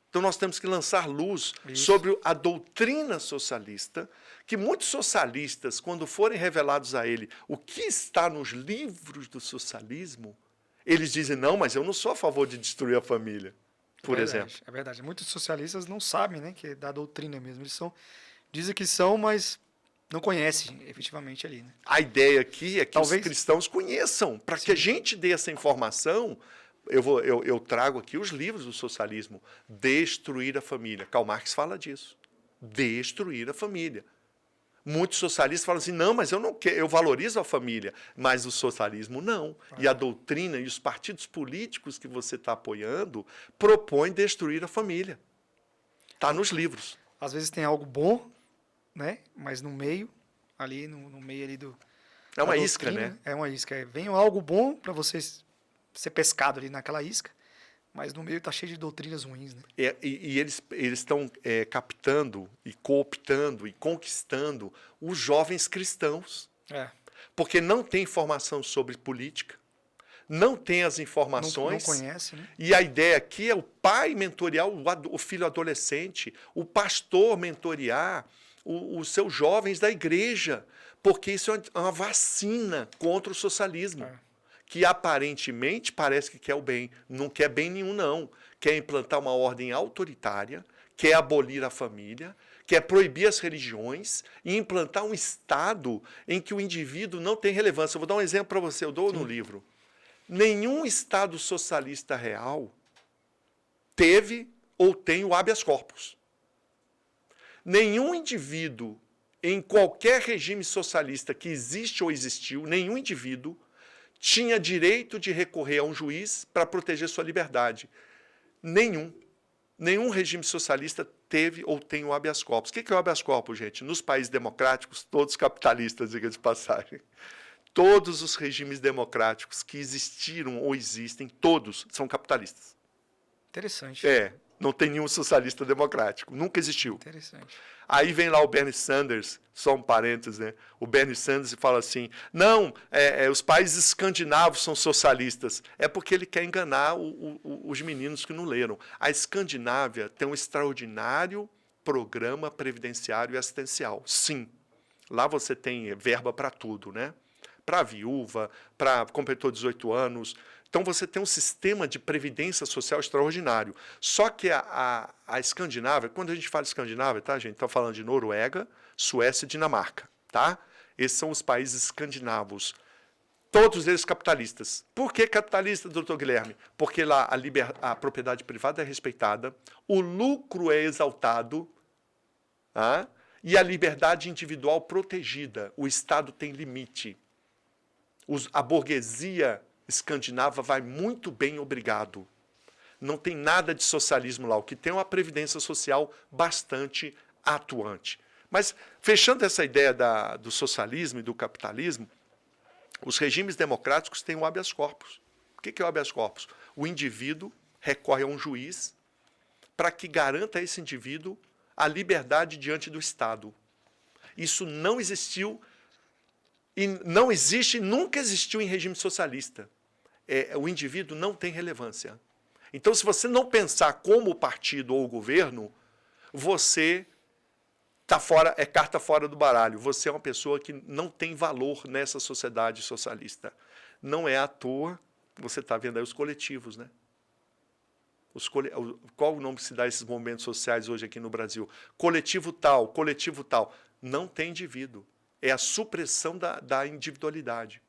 [SPEAKER 2] Então, nós temos que lançar luz sobre a doutrina socialista, que muitos socialistas, quando forem revelados a ele o que está nos livros do socialismo, eles dizem, não, mas eu não sou a favor de destruir a família, por exemplo.
[SPEAKER 1] É verdade. Muitos socialistas não sabem, né, que é da doutrina mesmo. Eles dizem que são, mas não conhecem efetivamente ali, né?
[SPEAKER 2] A ideia aqui é que
[SPEAKER 1] Talvez
[SPEAKER 2] os cristãos conheçam, para que a gente dê essa informação. Eu trago aqui os livros do socialismo. Destruir a família. Karl Marx fala disso. Destruir a família. Muitos socialistas falam assim, não, mas eu não quero, eu valorizo a família, mas o socialismo não. E a doutrina e os partidos políticos que você está apoiando propõem destruir a família. Está nos livros.
[SPEAKER 1] Às vezes tem algo bom, né? Mas no meio, ali no meio ali do...
[SPEAKER 2] É uma
[SPEAKER 1] da
[SPEAKER 2] isca,
[SPEAKER 1] doutrina,
[SPEAKER 2] né?
[SPEAKER 1] É uma isca. Vem algo bom para você ser pescado ali naquela isca, mas no meio está cheio de doutrinas ruins, né?
[SPEAKER 2] E eles estão captando e cooptando e conquistando os jovens cristãos. Porque não tem informação sobre política, não tem as informações.
[SPEAKER 1] Não conhece, né?
[SPEAKER 2] E a ideia aqui é o pai mentorear o filho adolescente, o pastor mentorear os seus jovens da igreja, porque isso é uma vacina contra o socialismo. Que aparentemente parece que quer o bem. Não quer bem nenhum, não. Quer implantar uma ordem autoritária, quer abolir a família, quer proibir as religiões e implantar um Estado em que o indivíduo não tem relevância. Eu vou dar um exemplo para você, eu dou no livro. Nenhum Estado socialista real teve ou tem o habeas corpus. Nenhum indivíduo em qualquer regime socialista que existe ou existiu, nenhum indivíduo tinha direito de recorrer a um juiz para proteger sua liberdade. Nenhum regime socialista teve ou tem o habeas corpus. O que é o habeas corpus, gente? Nos países democráticos, todos capitalistas, diga de passagem. Todos os regimes democráticos que existiram ou existem, todos são capitalistas.
[SPEAKER 1] Interessante.
[SPEAKER 2] Não tem nenhum socialista democrático. Nunca existiu.
[SPEAKER 1] Interessante.
[SPEAKER 2] Aí vem lá o Bernie Sanders, só um parênteses, né? O Bernie Sanders fala assim, não, os países escandinavos são socialistas. É porque ele quer enganar os meninos que não leram. A Escandinávia tem um extraordinário programa previdenciário e assistencial. Sim. Lá você tem verba para tudo, né? Para viúva, para completou 18 anos. Então, você tem um sistema de previdência social extraordinário. Só que a Escandinávia, quando a gente fala Escandinávia, tá, gente? Está falando de Noruega, Suécia e Dinamarca, tá? Esses são os países escandinavos. Todos eles capitalistas. Por que capitalista, doutor Guilherme? Porque lá a propriedade privada é respeitada, o lucro é exaltado, tá? E a liberdade individual protegida. O Estado tem limite. A burguesia escandinava vai muito bem, obrigado. Não tem nada de socialismo lá. O que tem é uma previdência social bastante atuante. Mas, fechando essa ideia do socialismo e do capitalismo, os regimes democráticos têm o habeas corpus. O que é o habeas corpus? O indivíduo recorre a um juiz para que garanta a esse indivíduo a liberdade diante do Estado. Isso não existiu e não existe, nunca existiu em regime socialista. O indivíduo não tem relevância. Então, se você não pensar como o partido ou o governo, você tá fora, é carta fora do baralho. Você é uma pessoa que não tem valor nessa sociedade socialista. Não é à toa, você está vendo aí os coletivos, né? Qual o nome que se dá a esses movimentos sociais hoje aqui no Brasil? Coletivo tal, coletivo tal. Não tem indivíduo. É a supressão da individualidade.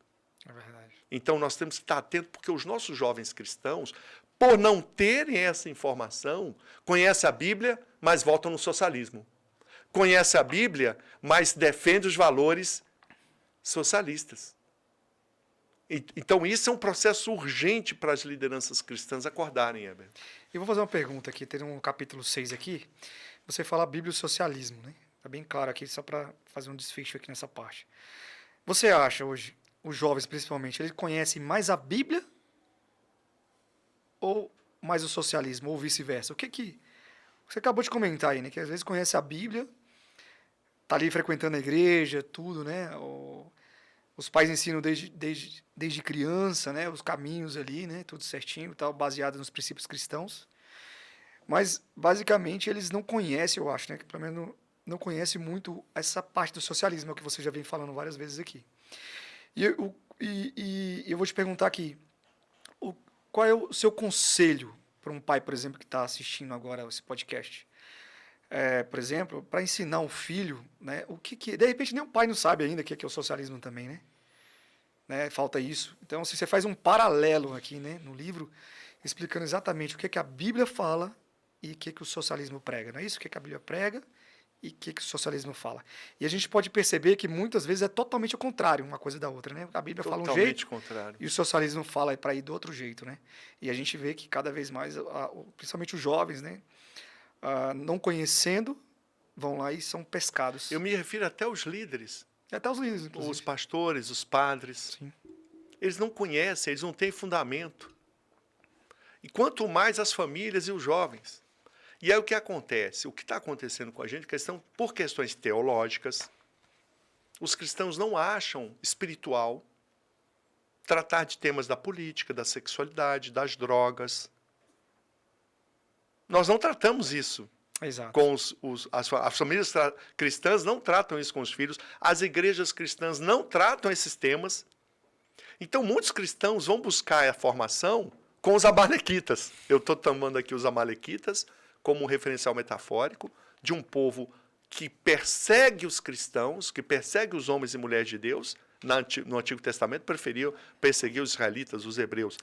[SPEAKER 1] É verdade.
[SPEAKER 2] Então, nós temos que estar atentos, porque os nossos jovens cristãos, por não terem essa informação, conhecem a Bíblia, mas votam no socialismo. conhece a Bíblia, mas defende os valores socialistas. Então, isso é um processo urgente para as lideranças cristãs acordarem, Heber.
[SPEAKER 1] Eu vou fazer uma pergunta aqui, tem um capítulo 6 aqui, você fala Bíblia e socialismo, né? Está bem claro aqui, só para fazer um desfecho aqui nessa parte. Você acha hoje, os jovens principalmente, eles conhecem mais a Bíblia ou mais o socialismo, ou vice-versa? O que você acabou de comentar aí, né? Que às vezes conhece a Bíblia, tá ali frequentando a igreja, tudo, né? Os pais ensinam desde criança, né? Os caminhos ali, né? Tudo certinho, tal, baseado nos princípios cristãos. Mas, basicamente, eles não conhecem, eu acho, né? Que pelo menos não conhecem muito essa parte do socialismo, é o que você já vem falando várias vezes aqui. E eu vou te perguntar aqui, qual é o seu conselho para um pai, por exemplo, que está assistindo agora esse podcast? Por exemplo, para ensinar um filho, né, de repente nem o pai não sabe ainda o que é o socialismo também, né? Falta isso. Então, se você faz um paralelo aqui, né, no livro, explicando exatamente o que é que a Bíblia fala e o que é que o socialismo prega, não é isso? O que é que a Bíblia prega e o que é que o socialismo fala. E a gente pode perceber que muitas vezes é totalmente o contrário uma coisa da outra, né? A Bíblia fala um jeito
[SPEAKER 2] contrário.
[SPEAKER 1] E o socialismo fala para ir do outro jeito, né? E a gente vê que cada vez mais, principalmente os jovens, né, não conhecendo, vão lá e são pescados.
[SPEAKER 2] Eu me refiro até aos líderes.
[SPEAKER 1] Até os líderes, inclusive.
[SPEAKER 2] Os pastores, os padres.
[SPEAKER 1] Sim.
[SPEAKER 2] Eles não conhecem, eles não têm fundamento. E quanto mais as famílias e os jovens. E aí o que acontece? O que está acontecendo com a gente, por questões teológicas, os cristãos não acham espiritual tratar de temas da política, da sexualidade, das drogas. Nós não tratamos isso.
[SPEAKER 1] Exato.
[SPEAKER 2] Com as famílias cristãs não tratam isso com os filhos, as igrejas cristãs não tratam esses temas. Então, muitos cristãos vão buscar a formação com os amalequitas. Eu estou tomando aqui os amalequitas como um referencial metafórico de um povo que persegue os cristãos, que persegue os homens e mulheres de Deus. No Antigo Testamento preferiam perseguir os israelitas, os hebreus,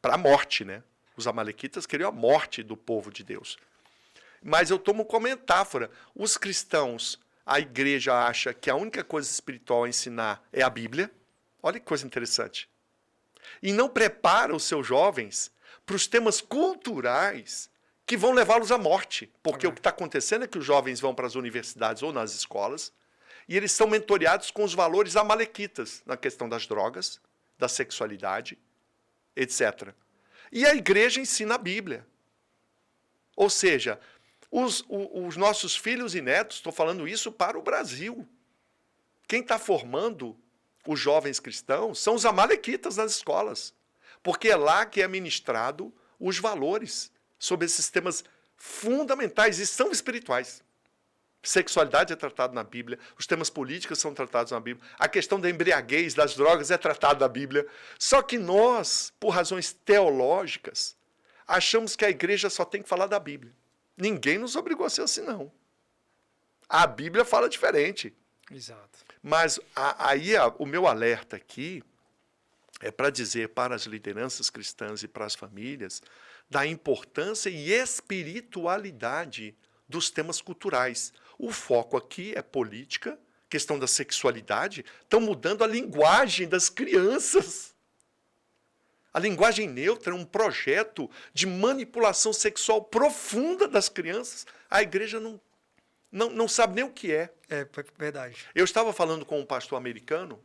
[SPEAKER 2] para a morte, né? Os amalequitas queriam a morte do povo de Deus. Mas eu tomo como metáfora. Os cristãos, a igreja acha que a única coisa espiritual a ensinar é a Bíblia. Olha que coisa interessante. E não prepara os seus jovens para os temas culturais que vão levá-los à morte. Porque o que está acontecendo é que os jovens vão para as universidades ou nas escolas e eles são mentoreados com os valores amalequitas na questão das drogas, da sexualidade, etc. E a igreja ensina a Bíblia. Ou seja, os nossos filhos e netos, estou falando isso para o Brasil. Quem está formando os jovens cristãos são os amalequitas nas escolas. Porque é lá que é ministrado os valores sobre esses temas fundamentais e são espirituais. Sexualidade é tratado na Bíblia, os temas políticos são tratados na Bíblia, a questão da embriaguez, das drogas é tratada na Bíblia. Só que nós, por razões teológicas, achamos que a igreja só tem que falar da Bíblia. Ninguém nos obrigou a ser assim, não. A Bíblia fala diferente.
[SPEAKER 1] Exato.
[SPEAKER 2] Mas o meu alerta aqui é para dizer para as lideranças cristãs e para as famílias da importância e espiritualidade dos temas culturais. O foco aqui é política, questão da sexualidade, estão mudando a linguagem das crianças. A linguagem neutra é um projeto de manipulação sexual profunda das crianças. A igreja não sabe nem o que é.
[SPEAKER 1] É verdade.
[SPEAKER 2] Eu estava falando com um pastor americano,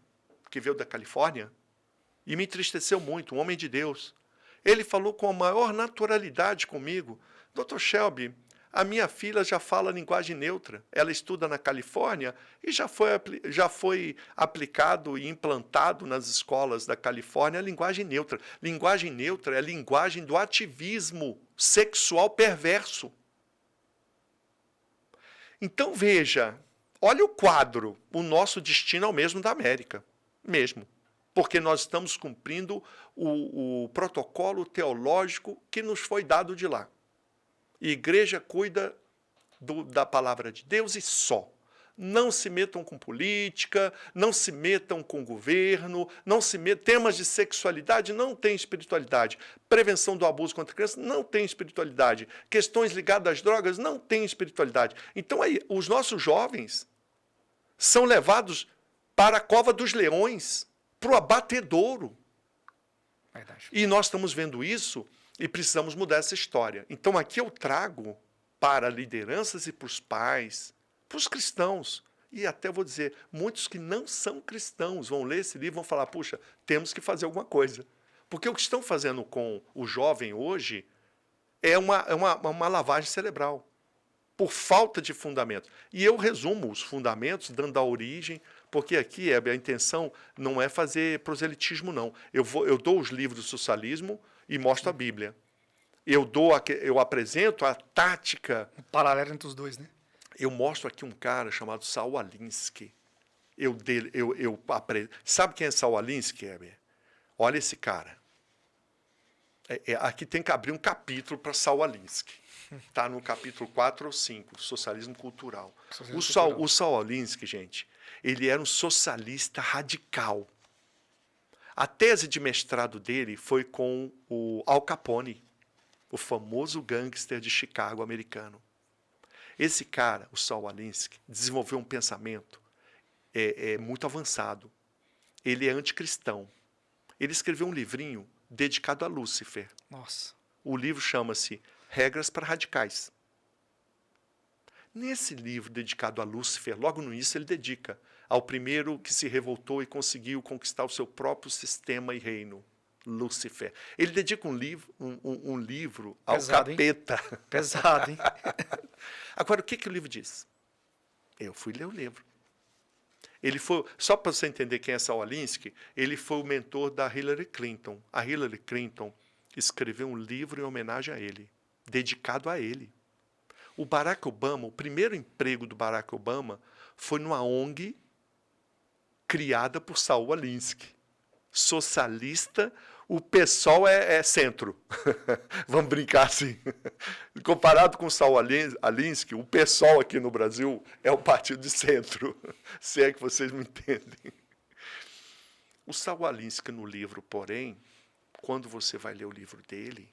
[SPEAKER 2] que veio da Califórnia, e me entristeceu muito, um homem de Deus. Ele falou com a maior naturalidade comigo: Dr. Shelby, a minha filha já fala linguagem neutra. Ela estuda na Califórnia e já foi aplicado e implantado nas escolas da Califórnia a linguagem neutra. Linguagem neutra é a linguagem do ativismo sexual perverso. Então, veja, olha o quadro. O nosso destino é o mesmo da América. Mesmo. Porque nós estamos cumprindo o protocolo teológico que nos foi dado de lá. E a igreja cuida da palavra de Deus e só. Não se metam com política, não se metam com governo, não se metam. Temas de sexualidade não tem espiritualidade. Prevenção do abuso contra crianças não tem espiritualidade. Questões ligadas às drogas não tem espiritualidade. Então aí, os nossos jovens são levados para a cova dos leões, para o abatedouro.
[SPEAKER 1] Verdade.
[SPEAKER 2] E nós estamos vendo isso e precisamos mudar essa história. Então aqui eu trago para lideranças e para os pais, para os cristãos, e até vou dizer, muitos que não são cristãos vão ler esse livro e vão falar, puxa, temos que fazer alguma coisa. Porque o que estão fazendo com o jovem hoje é uma lavagem cerebral, por falta de fundamentos. E eu resumo os fundamentos, dando a origem, porque aqui a intenção não é fazer proselitismo, não. Eu dou os livros do socialismo e mostro a Bíblia. Eu apresento a tática.
[SPEAKER 1] Um paralelo entre os dois, né?
[SPEAKER 2] Eu mostro aqui um cara chamado Saul Alinsky. Sabe quem é Saul Alinsky, Heber? Olha esse cara. Aqui tem que abrir um capítulo para Saul Alinsky. Está no capítulo 4 ou 5, do Socialismo Cultural. O Saul Alinsky, gente, ele era um socialista radical. A tese de mestrado dele foi com o Al Capone, o famoso gangster de Chicago americano. Esse cara, o Saul Alinsky, desenvolveu um pensamento muito avançado. Ele é anticristão. Ele escreveu um livrinho dedicado a Lúcifer.
[SPEAKER 1] Nossa.
[SPEAKER 2] O livro chama-se Regras para Radicais. Nesse livro dedicado a Lúcifer, logo no início ele dedica ao primeiro que se revoltou e conseguiu conquistar o seu próprio sistema e reino, Lúcifer. Ele dedica um livro ao
[SPEAKER 1] Pesado,
[SPEAKER 2] capeta.
[SPEAKER 1] Hein? Pesado, hein?
[SPEAKER 2] Agora, o que o livro diz? Eu fui ler o livro. Ele foi, só para você entender quem é Saul Alinsky, ele foi o mentor da Hillary Clinton. A Hillary Clinton escreveu um livro em homenagem a ele, dedicado a ele. O Barack Obama, o primeiro emprego do Barack Obama foi numa ONG criada por Saul Alinsky. Socialista, o PSOL é centro. Vamos brincar assim. Comparado com o Saul Alinsky, o PSOL aqui no Brasil é o partido de centro. Se é que vocês me entendem. O Saul Alinsky no livro, porém, quando você vai ler o livro dele...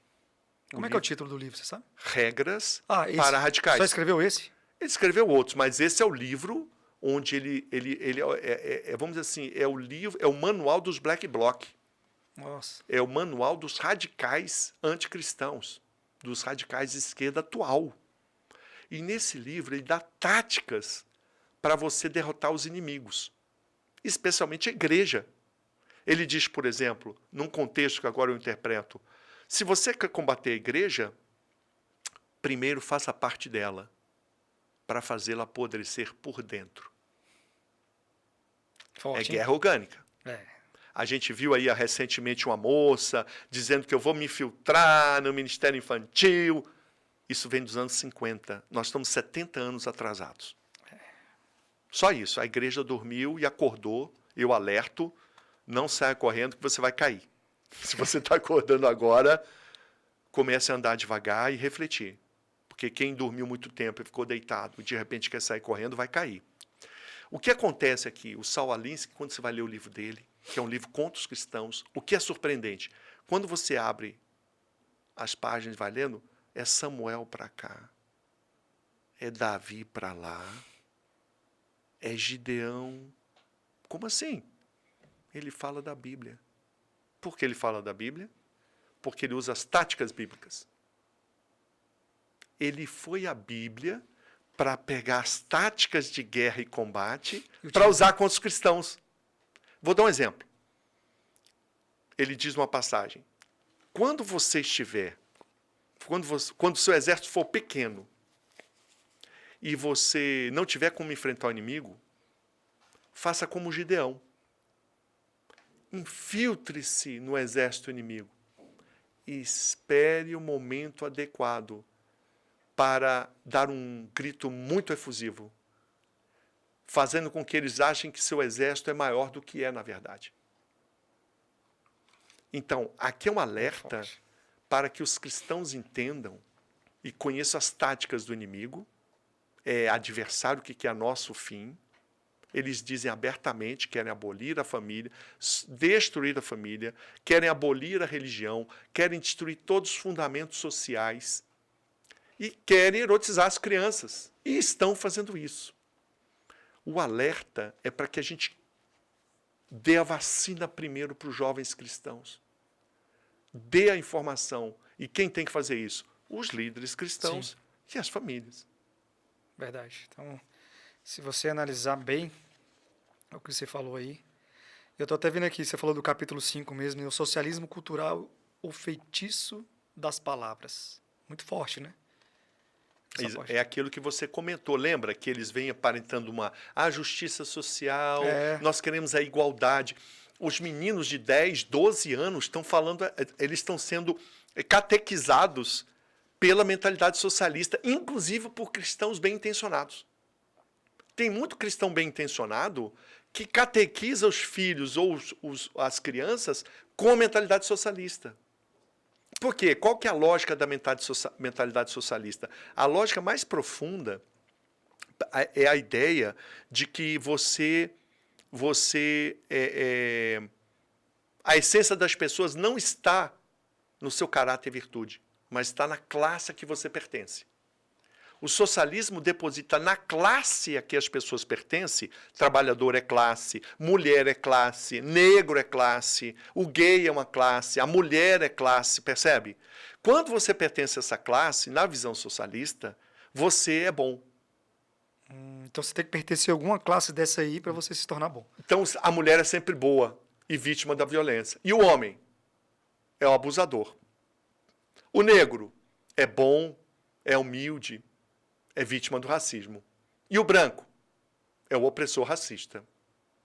[SPEAKER 1] Como é que é o título do livro, você sabe?
[SPEAKER 2] Regras
[SPEAKER 1] esse.
[SPEAKER 2] para Radicais.
[SPEAKER 1] Só escreveu esse?
[SPEAKER 2] Ele escreveu outros, mas esse é o livro onde ele vamos dizer assim, é o manual dos Black Bloc.
[SPEAKER 1] Nossa.
[SPEAKER 2] É o manual dos radicais anticristãos, dos radicais de esquerda atual. E nesse livro ele dá táticas para você derrotar os inimigos, especialmente a igreja. Ele diz, por exemplo, num contexto que agora eu interpreto, se você quer combater a igreja, primeiro faça parte dela, para fazê-la apodrecer por dentro.
[SPEAKER 1] Forte,
[SPEAKER 2] guerra orgânica.
[SPEAKER 1] É.
[SPEAKER 2] A gente viu aí recentemente uma moça dizendo que eu vou me infiltrar no Ministério Infantil. Isso vem dos anos 50. Nós estamos 70 anos atrasados. Só isso. A igreja dormiu e acordou. Eu alerto, não saia correndo que você vai cair. Se você está acordando agora, comece a andar devagar e refletir. Porque quem dormiu muito tempo e ficou deitado e de repente quer sair correndo, vai cair. O que acontece aqui? O Saul Alinsky, quando você vai ler o livro dele, que é um livro contra os cristãos, o que é surpreendente? Quando você abre as páginas e vai lendo, é Samuel para cá, é Davi para lá, é Gideão. Como assim? Ele fala da Bíblia. Por que ele fala da Bíblia? Porque ele usa as táticas bíblicas. Ele foi à Bíblia para pegar as táticas de guerra e combate para usar contra os cristãos. Vou dar um exemplo. Ele diz numa passagem, quando você estiver, quando o seu exército for pequeno e você não tiver como enfrentar o inimigo, faça como Gideão. Infiltre-se no exército inimigo e espere o momento adequado para dar um grito muito efusivo, fazendo com que eles achem que seu exército é maior do que é na verdade. Então, aqui é um alerta para que os cristãos entendam e conheçam as táticas do inimigo. adversário, o que é nosso fim. Eles dizem abertamente que querem abolir a família, destruir a família, querem abolir a religião, querem destruir todos os fundamentos sociais e querem erotizar as crianças. E estão fazendo isso. O alerta é para que a gente dê a vacina primeiro para os jovens cristãos. Dê a informação. E quem tem que fazer isso? Os líderes cristãos e as famílias.
[SPEAKER 1] Verdade. Então, se você analisar bem o que você falou aí, eu estou até vendo aqui, você falou do capítulo 5 mesmo, o socialismo cultural, o feitiço das palavras. Muito forte, né?
[SPEAKER 2] É aquilo que você comentou. Lembra que eles vêm aparentando a justiça social, nós queremos a igualdade. Os meninos de 10, 12 anos estão falando, eles estão sendo catequizados pela mentalidade socialista, inclusive por cristãos bem-intencionados. Tem muito cristão bem-intencionado que catequiza os filhos ou as crianças com a mentalidade socialista. Por quê? Qual que é a lógica da mentalidade socialista? A lógica mais profunda é a ideia de que a essência das pessoas não está no seu caráter e virtude, mas está na classe a que você pertence. O socialismo deposita na classe a que as pessoas pertencem, trabalhador é classe, mulher é classe, negro é classe, o gay é uma classe, a mulher é classe, percebe? Quando você pertence a essa classe, na visão socialista, você é bom.
[SPEAKER 1] Então você tem que pertencer a alguma classe dessa aí para você se tornar bom.
[SPEAKER 2] Então a mulher é sempre boa e vítima da violência. E o homem é o abusador. O negro é bom, é humilde, é vítima do racismo. E o branco é o opressor racista.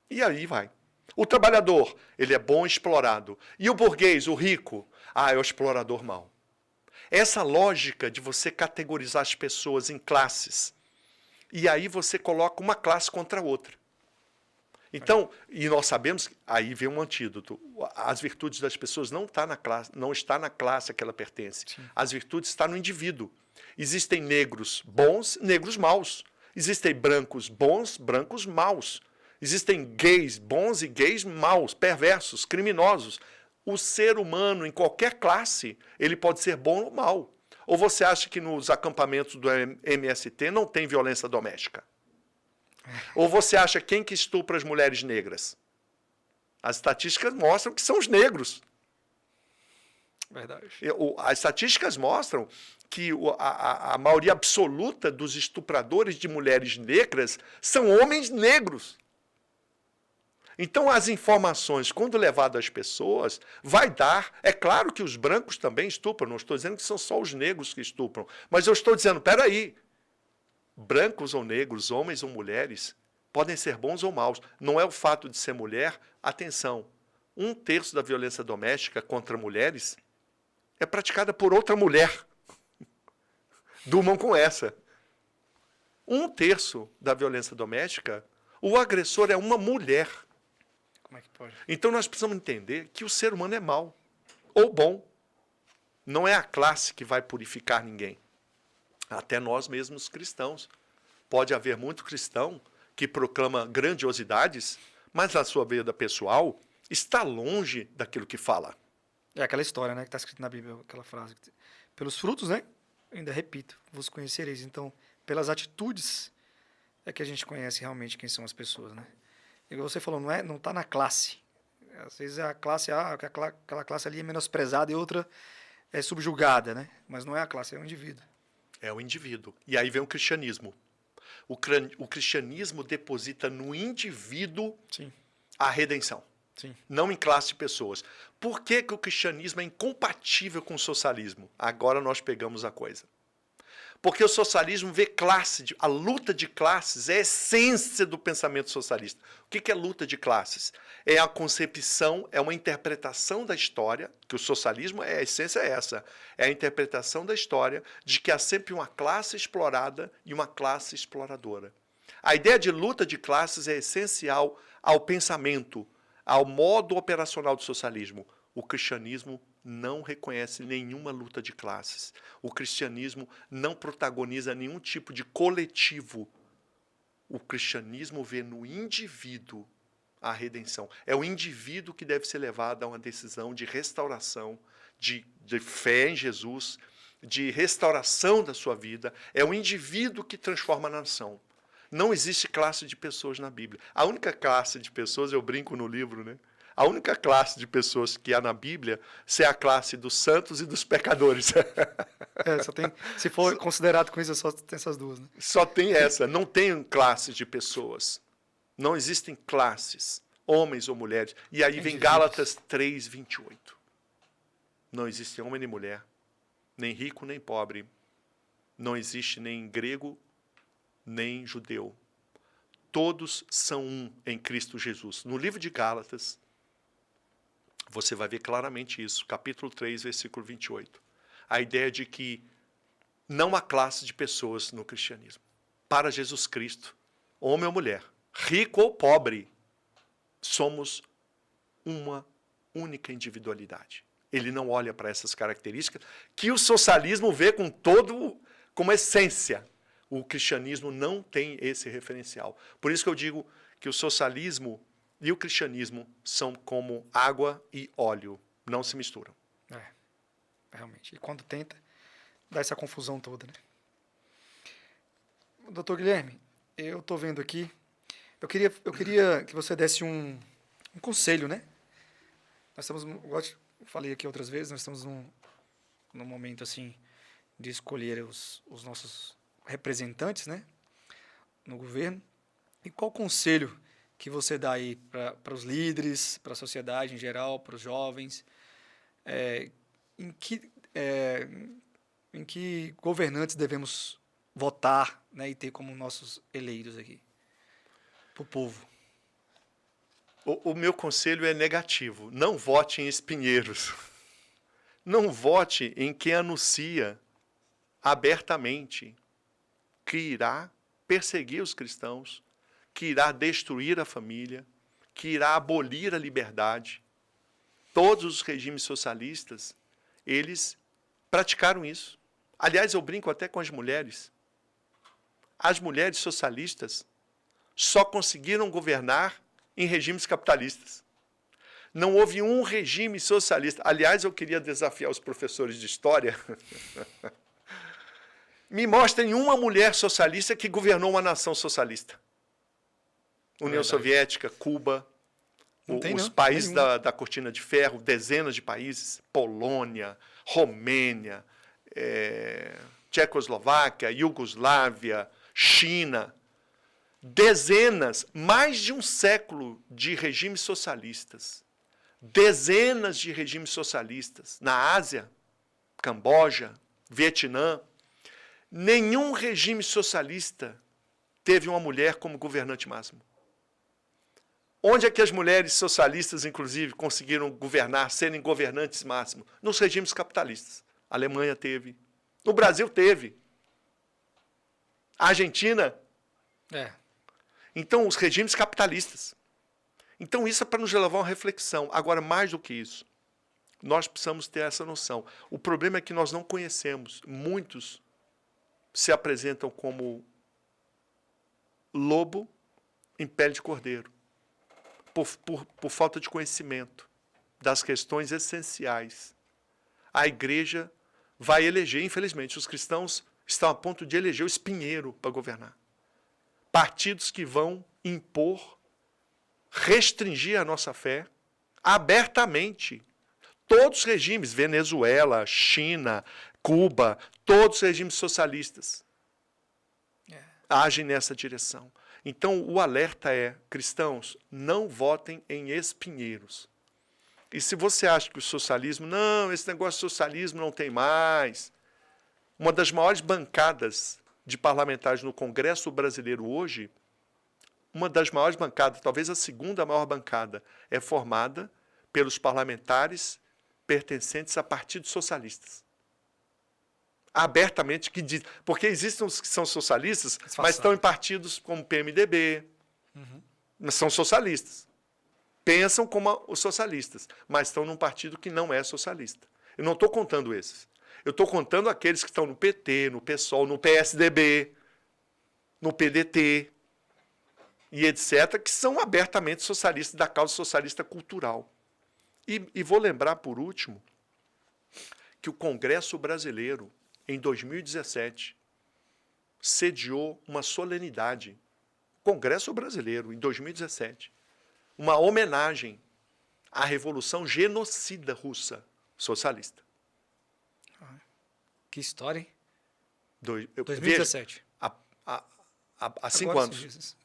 [SPEAKER 2] E aí vai. O trabalhador, ele é bom e explorado. E o burguês, o rico, é o explorador mau. Essa lógica de você categorizar as pessoas em classes, e aí você coloca uma classe contra a outra. Então, e nós sabemos, aí vem um antídoto. As virtudes das pessoas não está na classe a que ela pertence.
[SPEAKER 1] Sim.
[SPEAKER 2] As virtudes estão no indivíduo. Existem negros bons, negros maus. Existem brancos bons, brancos maus. Existem gays bons e gays maus, perversos, criminosos. O ser humano, em qualquer classe, ele pode ser bom ou mau. Ou você acha que nos acampamentos do MST não tem violência doméstica? Ou você acha quem que estupra as mulheres negras? As estatísticas mostram que são os negros.
[SPEAKER 1] Verdade.
[SPEAKER 2] As estatísticas mostram que a maioria absoluta dos estupradores de mulheres negras são homens negros. Então, as informações, quando levado às pessoas, vai dar... É claro que os brancos também estupram, não estou dizendo que são só os negros que estupram, mas eu estou dizendo, peraí, brancos ou negros, homens ou mulheres, podem ser bons ou maus. Não é o fato de ser mulher. Atenção, 1/3 da violência doméstica contra mulheres é praticada por outra mulher. Durmam com essa. 1/3 da violência doméstica, o agressor é uma mulher.
[SPEAKER 1] Como é que pode?
[SPEAKER 2] Então nós precisamos entender que o ser humano é mau ou bom. Não é a classe que vai purificar ninguém. Até nós mesmos cristãos. Pode haver muito cristão que proclama grandiosidades, mas na sua vida pessoal está longe daquilo que fala.
[SPEAKER 1] É aquela história, né, que está escrito na Bíblia, aquela frase. Pelos frutos, né? Eu ainda repito, vos conhecereis. Então, pelas atitudes é que a gente conhece realmente quem são as pessoas, né? Igual você falou, não está na classe. Às vezes a classe aquela classe ali é menosprezada e outra é subjugada, né? Mas não é a classe, é o indivíduo.
[SPEAKER 2] É o indivíduo. E aí vem o cristianismo. O cristianismo deposita no indivíduo
[SPEAKER 1] Sim.
[SPEAKER 2] a redenção.
[SPEAKER 1] Sim.
[SPEAKER 2] Não em classe de pessoas. Por que que o cristianismo é incompatível com o socialismo? Agora nós pegamos a coisa. Porque o socialismo vê a luta de classes é a essência do pensamento socialista. O que é luta de classes? É a concepção, é uma interpretação da história, que o socialismo, a essência é essa, é a interpretação da história de que há sempre uma classe explorada e uma classe exploradora. A ideia de luta de classes é essencial ao pensamento, ao modo operacional do socialismo. O cristianismo não reconhece nenhuma luta de classes. O cristianismo não protagoniza nenhum tipo de coletivo. O cristianismo vê no indivíduo a redenção. É o indivíduo que deve ser levado a uma decisão de restauração, de fé em Jesus, de restauração da sua vida. É o indivíduo que transforma a nação. Não existe classe de pessoas na Bíblia. A única classe de pessoas, eu brinco no livro, né? A única classe de pessoas que há na Bíblia é a classe dos santos e dos pecadores.
[SPEAKER 1] Só tem, se for considerado com isso, só tem essas duas, né?
[SPEAKER 2] Só tem essa. Não tem classe de pessoas. Não existem classes, homens ou mulheres. E aí vem Gálatas 3:28. Não existe homem nem mulher, nem rico nem pobre. Não existe nem grego nem judeu. Todos são um em Cristo Jesus. No livro de Gálatas, você vai ver claramente isso, capítulo 3, versículo 28. A ideia de que não há classe de pessoas no cristianismo. Para Jesus Cristo, homem ou mulher, rico ou pobre, somos uma única individualidade. Ele não olha para essas características que o socialismo vê como essência. O cristianismo não tem esse referencial. Por isso que eu digo que o socialismo e o cristianismo são como água e óleo, não se misturam.
[SPEAKER 1] Realmente. E quando tenta, dá essa confusão toda, né? Doutor Guilherme, eu estou vendo aqui, eu queria que você desse um conselho, né? Nós estamos, igual eu falei aqui outras vezes, nós estamos num momento assim de escolher os nossos representantes, né, no governo. E qual conselho que você dá aí para os líderes, para a sociedade em geral, para os jovens, em que governantes devemos votar, né, e ter como nossos eleitos aqui, para o povo?
[SPEAKER 2] O meu conselho é negativo. Não vote em espinheiros. Não vote em quem anuncia abertamente que irá perseguir os cristãos, que irá destruir a família, que irá abolir a liberdade. Todos os regimes socialistas, eles praticaram isso. Aliás, eu brinco até com as mulheres. As mulheres socialistas só conseguiram governar em regimes capitalistas. Não houve um regime socialista. Aliás, eu queria desafiar os professores de história. Me mostrem uma mulher socialista que governou uma nação socialista. União Soviética, Cuba, os países da Cortina de Ferro, dezenas de países, Polônia, Romênia, Tchecoslováquia, Iugoslávia, China. Dezenas, mais de um século de regimes socialistas. Dezenas de regimes socialistas na Ásia, Camboja, Vietnã. Nenhum regime socialista teve uma mulher como governante máximo. Onde é que as mulheres socialistas, inclusive, conseguiram governar, serem governantes máximos? Nos regimes capitalistas. A Alemanha teve. No Brasil teve. A Argentina. Então, os regimes capitalistas. Então, isso é para nos levar a uma reflexão. Agora, mais do que isso, nós precisamos ter essa noção. O problema é que nós não conhecemos. Muitos se apresentam como lobo em pele de cordeiro, por falta de conhecimento das questões essenciais. A igreja vai eleger, infelizmente, os cristãos estão a ponto de eleger o espinheiro para governar. Partidos que vão impor, restringir a nossa fé abertamente. Todos os regimes, Venezuela, China, Cuba, todos os regimes socialistas agem nessa direção. Então, o alerta é, cristãos, não votem em espinheiros. E se você acha que o socialismo, não, esse negócio de socialismo não tem mais. Uma das maiores bancadas de parlamentares no Congresso brasileiro hoje, uma das maiores bancadas, talvez a segunda maior bancada, é formada pelos parlamentares pertencentes a partidos socialistas. Abertamente, que diz, porque existem os que são socialistas, mas estão em partidos como PMDB, mas são socialistas. pensam como os socialistas, mas estão num partido que não é socialista. Eu não estou contando esses. Eu estou contando aqueles que estão no PT, no PSOL, no PSDB, no PDT e etc., que são abertamente socialistas, da causa socialista cultural. E vou lembrar, por último, que o Congresso Brasileiro, em 2017, sediou uma solenidade. Congresso Brasileiro, em 2017, uma homenagem à Revolução Genocida Russa socialista.
[SPEAKER 1] Que história, hein?
[SPEAKER 2] 2017. Há 5 anos.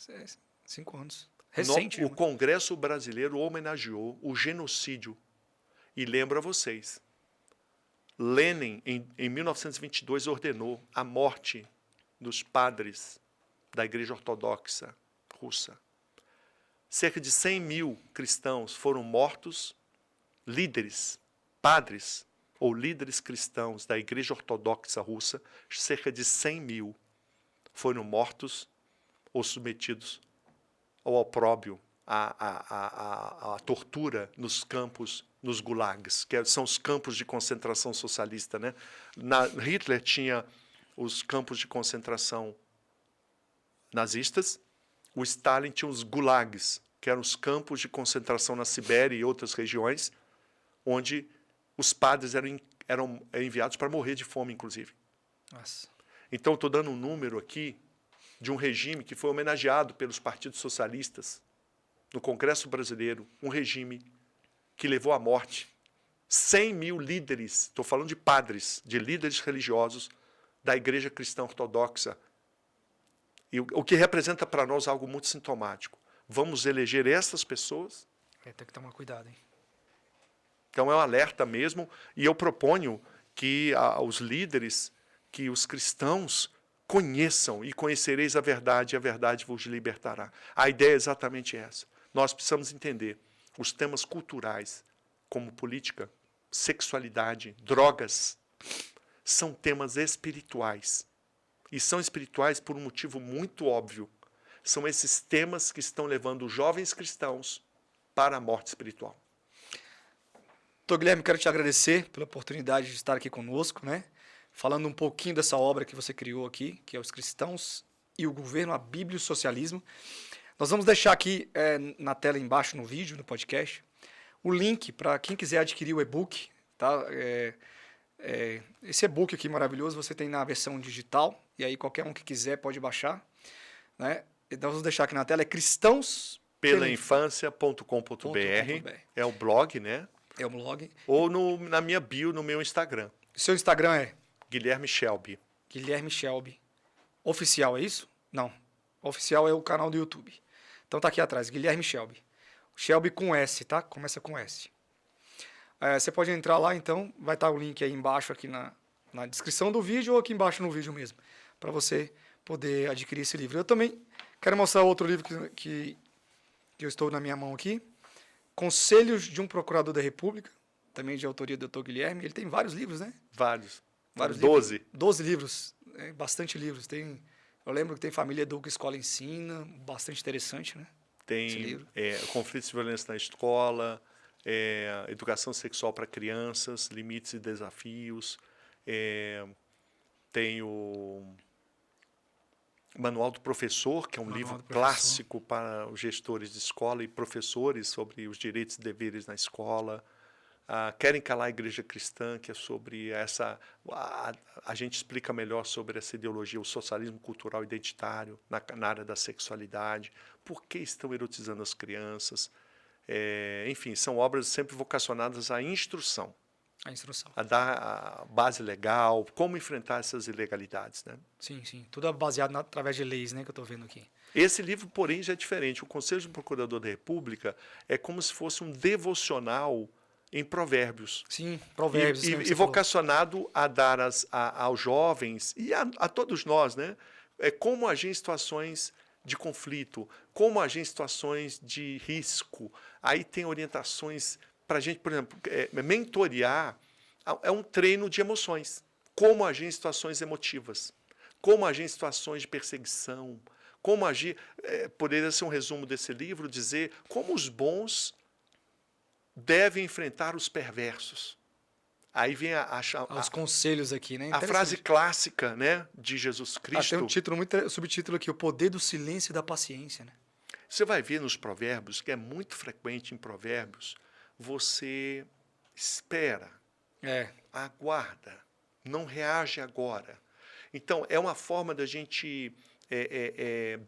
[SPEAKER 1] 5 anos. Recente.
[SPEAKER 2] O Congresso Brasileiro homenageou o genocídio. E lembro a vocês, Lenin, em 1922, ordenou a morte dos padres da Igreja Ortodoxa Russa. Cerca de 100 mil cristãos foram mortos, líderes, padres ou líderes cristãos da Igreja Ortodoxa Russa, cerca de 100 mil foram mortos ou submetidos ao opróbrio, à tortura nos campos, nos gulags, que são os campos de concentração socialista, né? Hitler tinha os campos de concentração nazistas, o Stalin tinha os gulags, que eram os campos de concentração na Sibéria e outras regiões, onde os padres eram enviados para morrer de fome, inclusive.
[SPEAKER 1] Nossa.
[SPEAKER 2] Então, estou dando um número aqui de um regime que foi homenageado pelos partidos socialistas no Congresso Brasileiro, um regime que levou à morte 100 mil líderes, estou falando de padres, de líderes religiosos da Igreja Cristã Ortodoxa, e o que representa para nós algo muito sintomático. Vamos eleger essas pessoas?
[SPEAKER 1] Tem que tomar cuidado, hein?
[SPEAKER 2] Então é um alerta mesmo, e eu proponho que os líderes, que os cristãos conheçam e conhecereis a verdade vos libertará. A ideia é exatamente essa. Nós precisamos entender os temas culturais, como política, sexualidade, drogas, são temas espirituais. E são espirituais por um motivo muito óbvio. São esses temas que estão levando os jovens cristãos para a morte espiritual.
[SPEAKER 1] Doutor Guilherme, quero te agradecer pela oportunidade de estar aqui conosco, né? Falando um pouquinho dessa obra que você criou aqui, que é Os Cristãos e o Governo, a Bíblia e o Socialismo. Nós vamos deixar aqui na tela embaixo, no vídeo, no podcast, o link para quem quiser adquirir o e-book. Tá? Esse e-book aqui maravilhoso você tem na versão digital, e aí qualquer um que quiser pode baixar. Né? Então, vamos deixar aqui na tela, é cristãos.pelainfância.com.br.
[SPEAKER 2] É o blog, né?
[SPEAKER 1] É o blog.
[SPEAKER 2] Ou na minha bio, no meu Instagram.
[SPEAKER 1] Seu Instagram é?
[SPEAKER 2] Guilherme Shelby.
[SPEAKER 1] Guilherme Shelby. Oficial, é isso? Não. Oficial é o canal do YouTube. Então tá aqui atrás, Guilherme Shelby. Shelby com S, tá? Começa com S. Você pode entrar lá, então, vai estar o link aí embaixo, aqui na descrição do vídeo, ou aqui embaixo no vídeo mesmo, para você poder adquirir esse livro. Eu também quero mostrar outro livro que eu estou na minha mão aqui, Conselhos de um Procurador da República, também de autoria do Dr. Guilherme. Ele tem vários livros, né?
[SPEAKER 2] Vários
[SPEAKER 1] 12. 12 livros, bastante livros. Eu lembro que tem Família Educa, Escola Ensina, bastante interessante, né?
[SPEAKER 2] Tem Conflitos e Violência na Escola, Educação Sexual para Crianças, Limites e Desafios, tem o Manual do Professor, que é um livro clássico para os gestores de escola e professores sobre os direitos e deveres na escola. Querem Calar a Igreja Cristã, que é sobre essa... A gente explica melhor sobre essa ideologia, o socialismo cultural identitário na área da sexualidade, por que estão erotizando as crianças. Enfim, são obras sempre vocacionadas à instrução.
[SPEAKER 1] A instrução.
[SPEAKER 2] A dar a base legal, como enfrentar essas ilegalidades, né?
[SPEAKER 1] Sim, sim. Tudo é baseado através de leis, né, que eu estou vendo aqui.
[SPEAKER 2] Esse livro, porém, já é diferente. O Conselho do Procurador da República é como se fosse um devocional em provérbios.
[SPEAKER 1] Sim, provérbios.
[SPEAKER 2] E vocacionado a dar aos jovens e a todos nós, né? Como agir em situações de conflito, como agir em situações de risco. Aí tem orientações para a gente, por exemplo, mentorear é um treino de emoções. Como agir em situações emotivas, como agir em situações de perseguição, como agir, poderia ser um resumo desse livro, dizer como os bons deve enfrentar os perversos. Aí vem
[SPEAKER 1] Os conselhos aqui, né?
[SPEAKER 2] a frase clássica, né, de Jesus Cristo.
[SPEAKER 1] Tem um título subtítulo aqui, o poder do silêncio e da paciência, né?
[SPEAKER 2] Você vai ver nos provérbios, que é muito frequente em provérbios, você espera, aguarda, não reage agora. Então, é uma forma da gente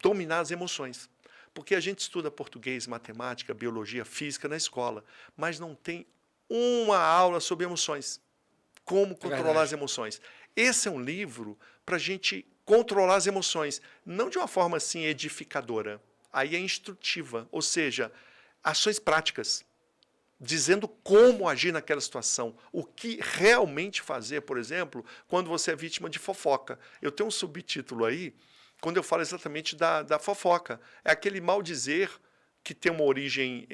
[SPEAKER 2] dominar as emoções. Porque a gente estuda português, matemática, biologia, física na escola, mas não tem uma aula sobre emoções. Como controlar as emoções. Esse é um livro para a gente controlar as emoções. Não de uma forma assim edificadora. Aí é instrutiva, ou seja, ações práticas. Dizendo como agir naquela situação. O que realmente fazer, por exemplo, quando você é vítima de fofoca. Eu tenho um subtítulo aí, quando eu falo exatamente da fofoca. É aquele mal dizer que tem uma origem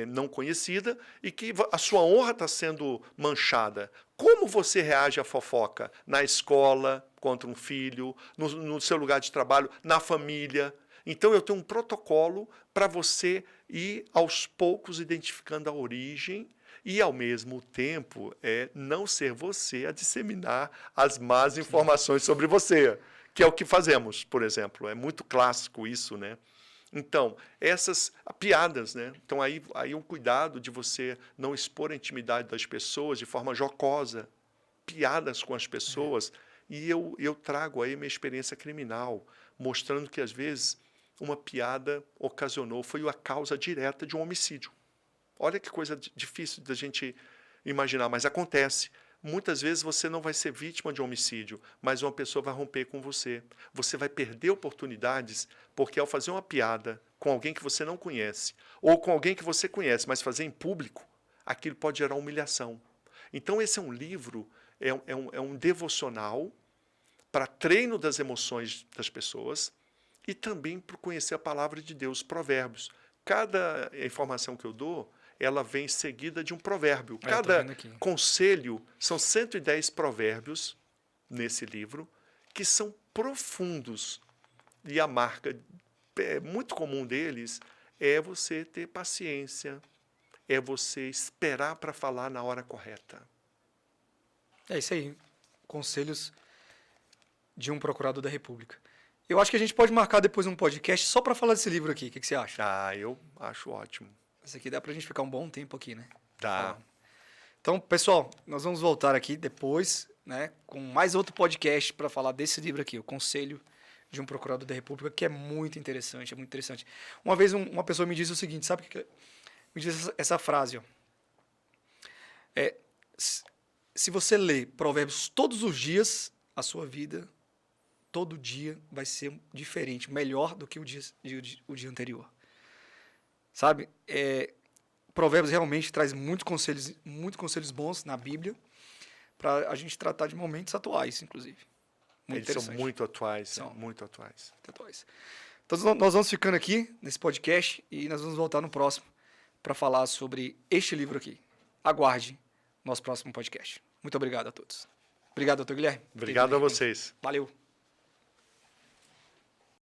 [SPEAKER 2] não conhecida e que a sua honra está sendo manchada. Como você reage à fofoca? Na escola, contra um filho, no seu lugar de trabalho, na família. Então, eu tenho um protocolo para você ir, aos poucos, identificando a origem e, ao mesmo tempo, não ser você a disseminar as más informações sobre você, que é o que fazemos, por exemplo. É muito clássico isso, né? Então, essas piadas, né? Então, aí o cuidado de você não expor a intimidade das pessoas de forma jocosa, piadas com as pessoas. E eu trago aí minha experiência criminal, mostrando que, às vezes, uma piada ocasionou, foi a causa direta de um homicídio. Olha que coisa difícil da gente imaginar, mas acontece. Muitas vezes você não vai ser vítima de um homicídio, mas uma pessoa vai romper com você. Você vai perder oportunidades, porque ao fazer uma piada com alguém que você não conhece, ou com alguém que você conhece, mas fazer em público, aquilo pode gerar humilhação. Então, esse é um livro, é um devocional para treino das emoções das pessoas, e também para conhecer a palavra de Deus, provérbios. Cada informação que eu dou, ela vem seguida de um provérbio. Cada conselho, são 110 provérbios nesse livro, que são profundos. E a marca muito comum deles é você ter paciência, é você esperar para falar na hora correta.
[SPEAKER 1] É isso aí. Conselhos de um procurador da República. Eu acho que a gente pode marcar depois um podcast só para falar desse livro aqui. O que você acha?
[SPEAKER 2] Eu acho ótimo.
[SPEAKER 1] Esse aqui dá para a gente ficar um bom tempo aqui, né?
[SPEAKER 2] Dá.
[SPEAKER 1] Então, pessoal, nós vamos voltar aqui depois, né, com mais outro podcast para falar desse livro aqui, O Conselho de um Procurador da República, que é muito interessante, Uma vez uma pessoa me disse o seguinte, sabe o que me disse essa frase, ó. Se você lê Provérbios todos os dias, a sua vida todo dia vai ser diferente, melhor do que o dia anterior. Sabe? Provérbios realmente traz muitos conselhos bons na Bíblia para a gente tratar de momentos atuais, inclusive.
[SPEAKER 2] Eles são muito atuais, muito atuais.
[SPEAKER 1] Então, nós vamos ficando aqui nesse podcast e nós vamos voltar no próximo para falar sobre este livro aqui. Aguarde nosso próximo podcast. Muito obrigado a todos. Obrigado, doutor Guilherme.
[SPEAKER 2] Obrigado a vocês.
[SPEAKER 1] Valeu.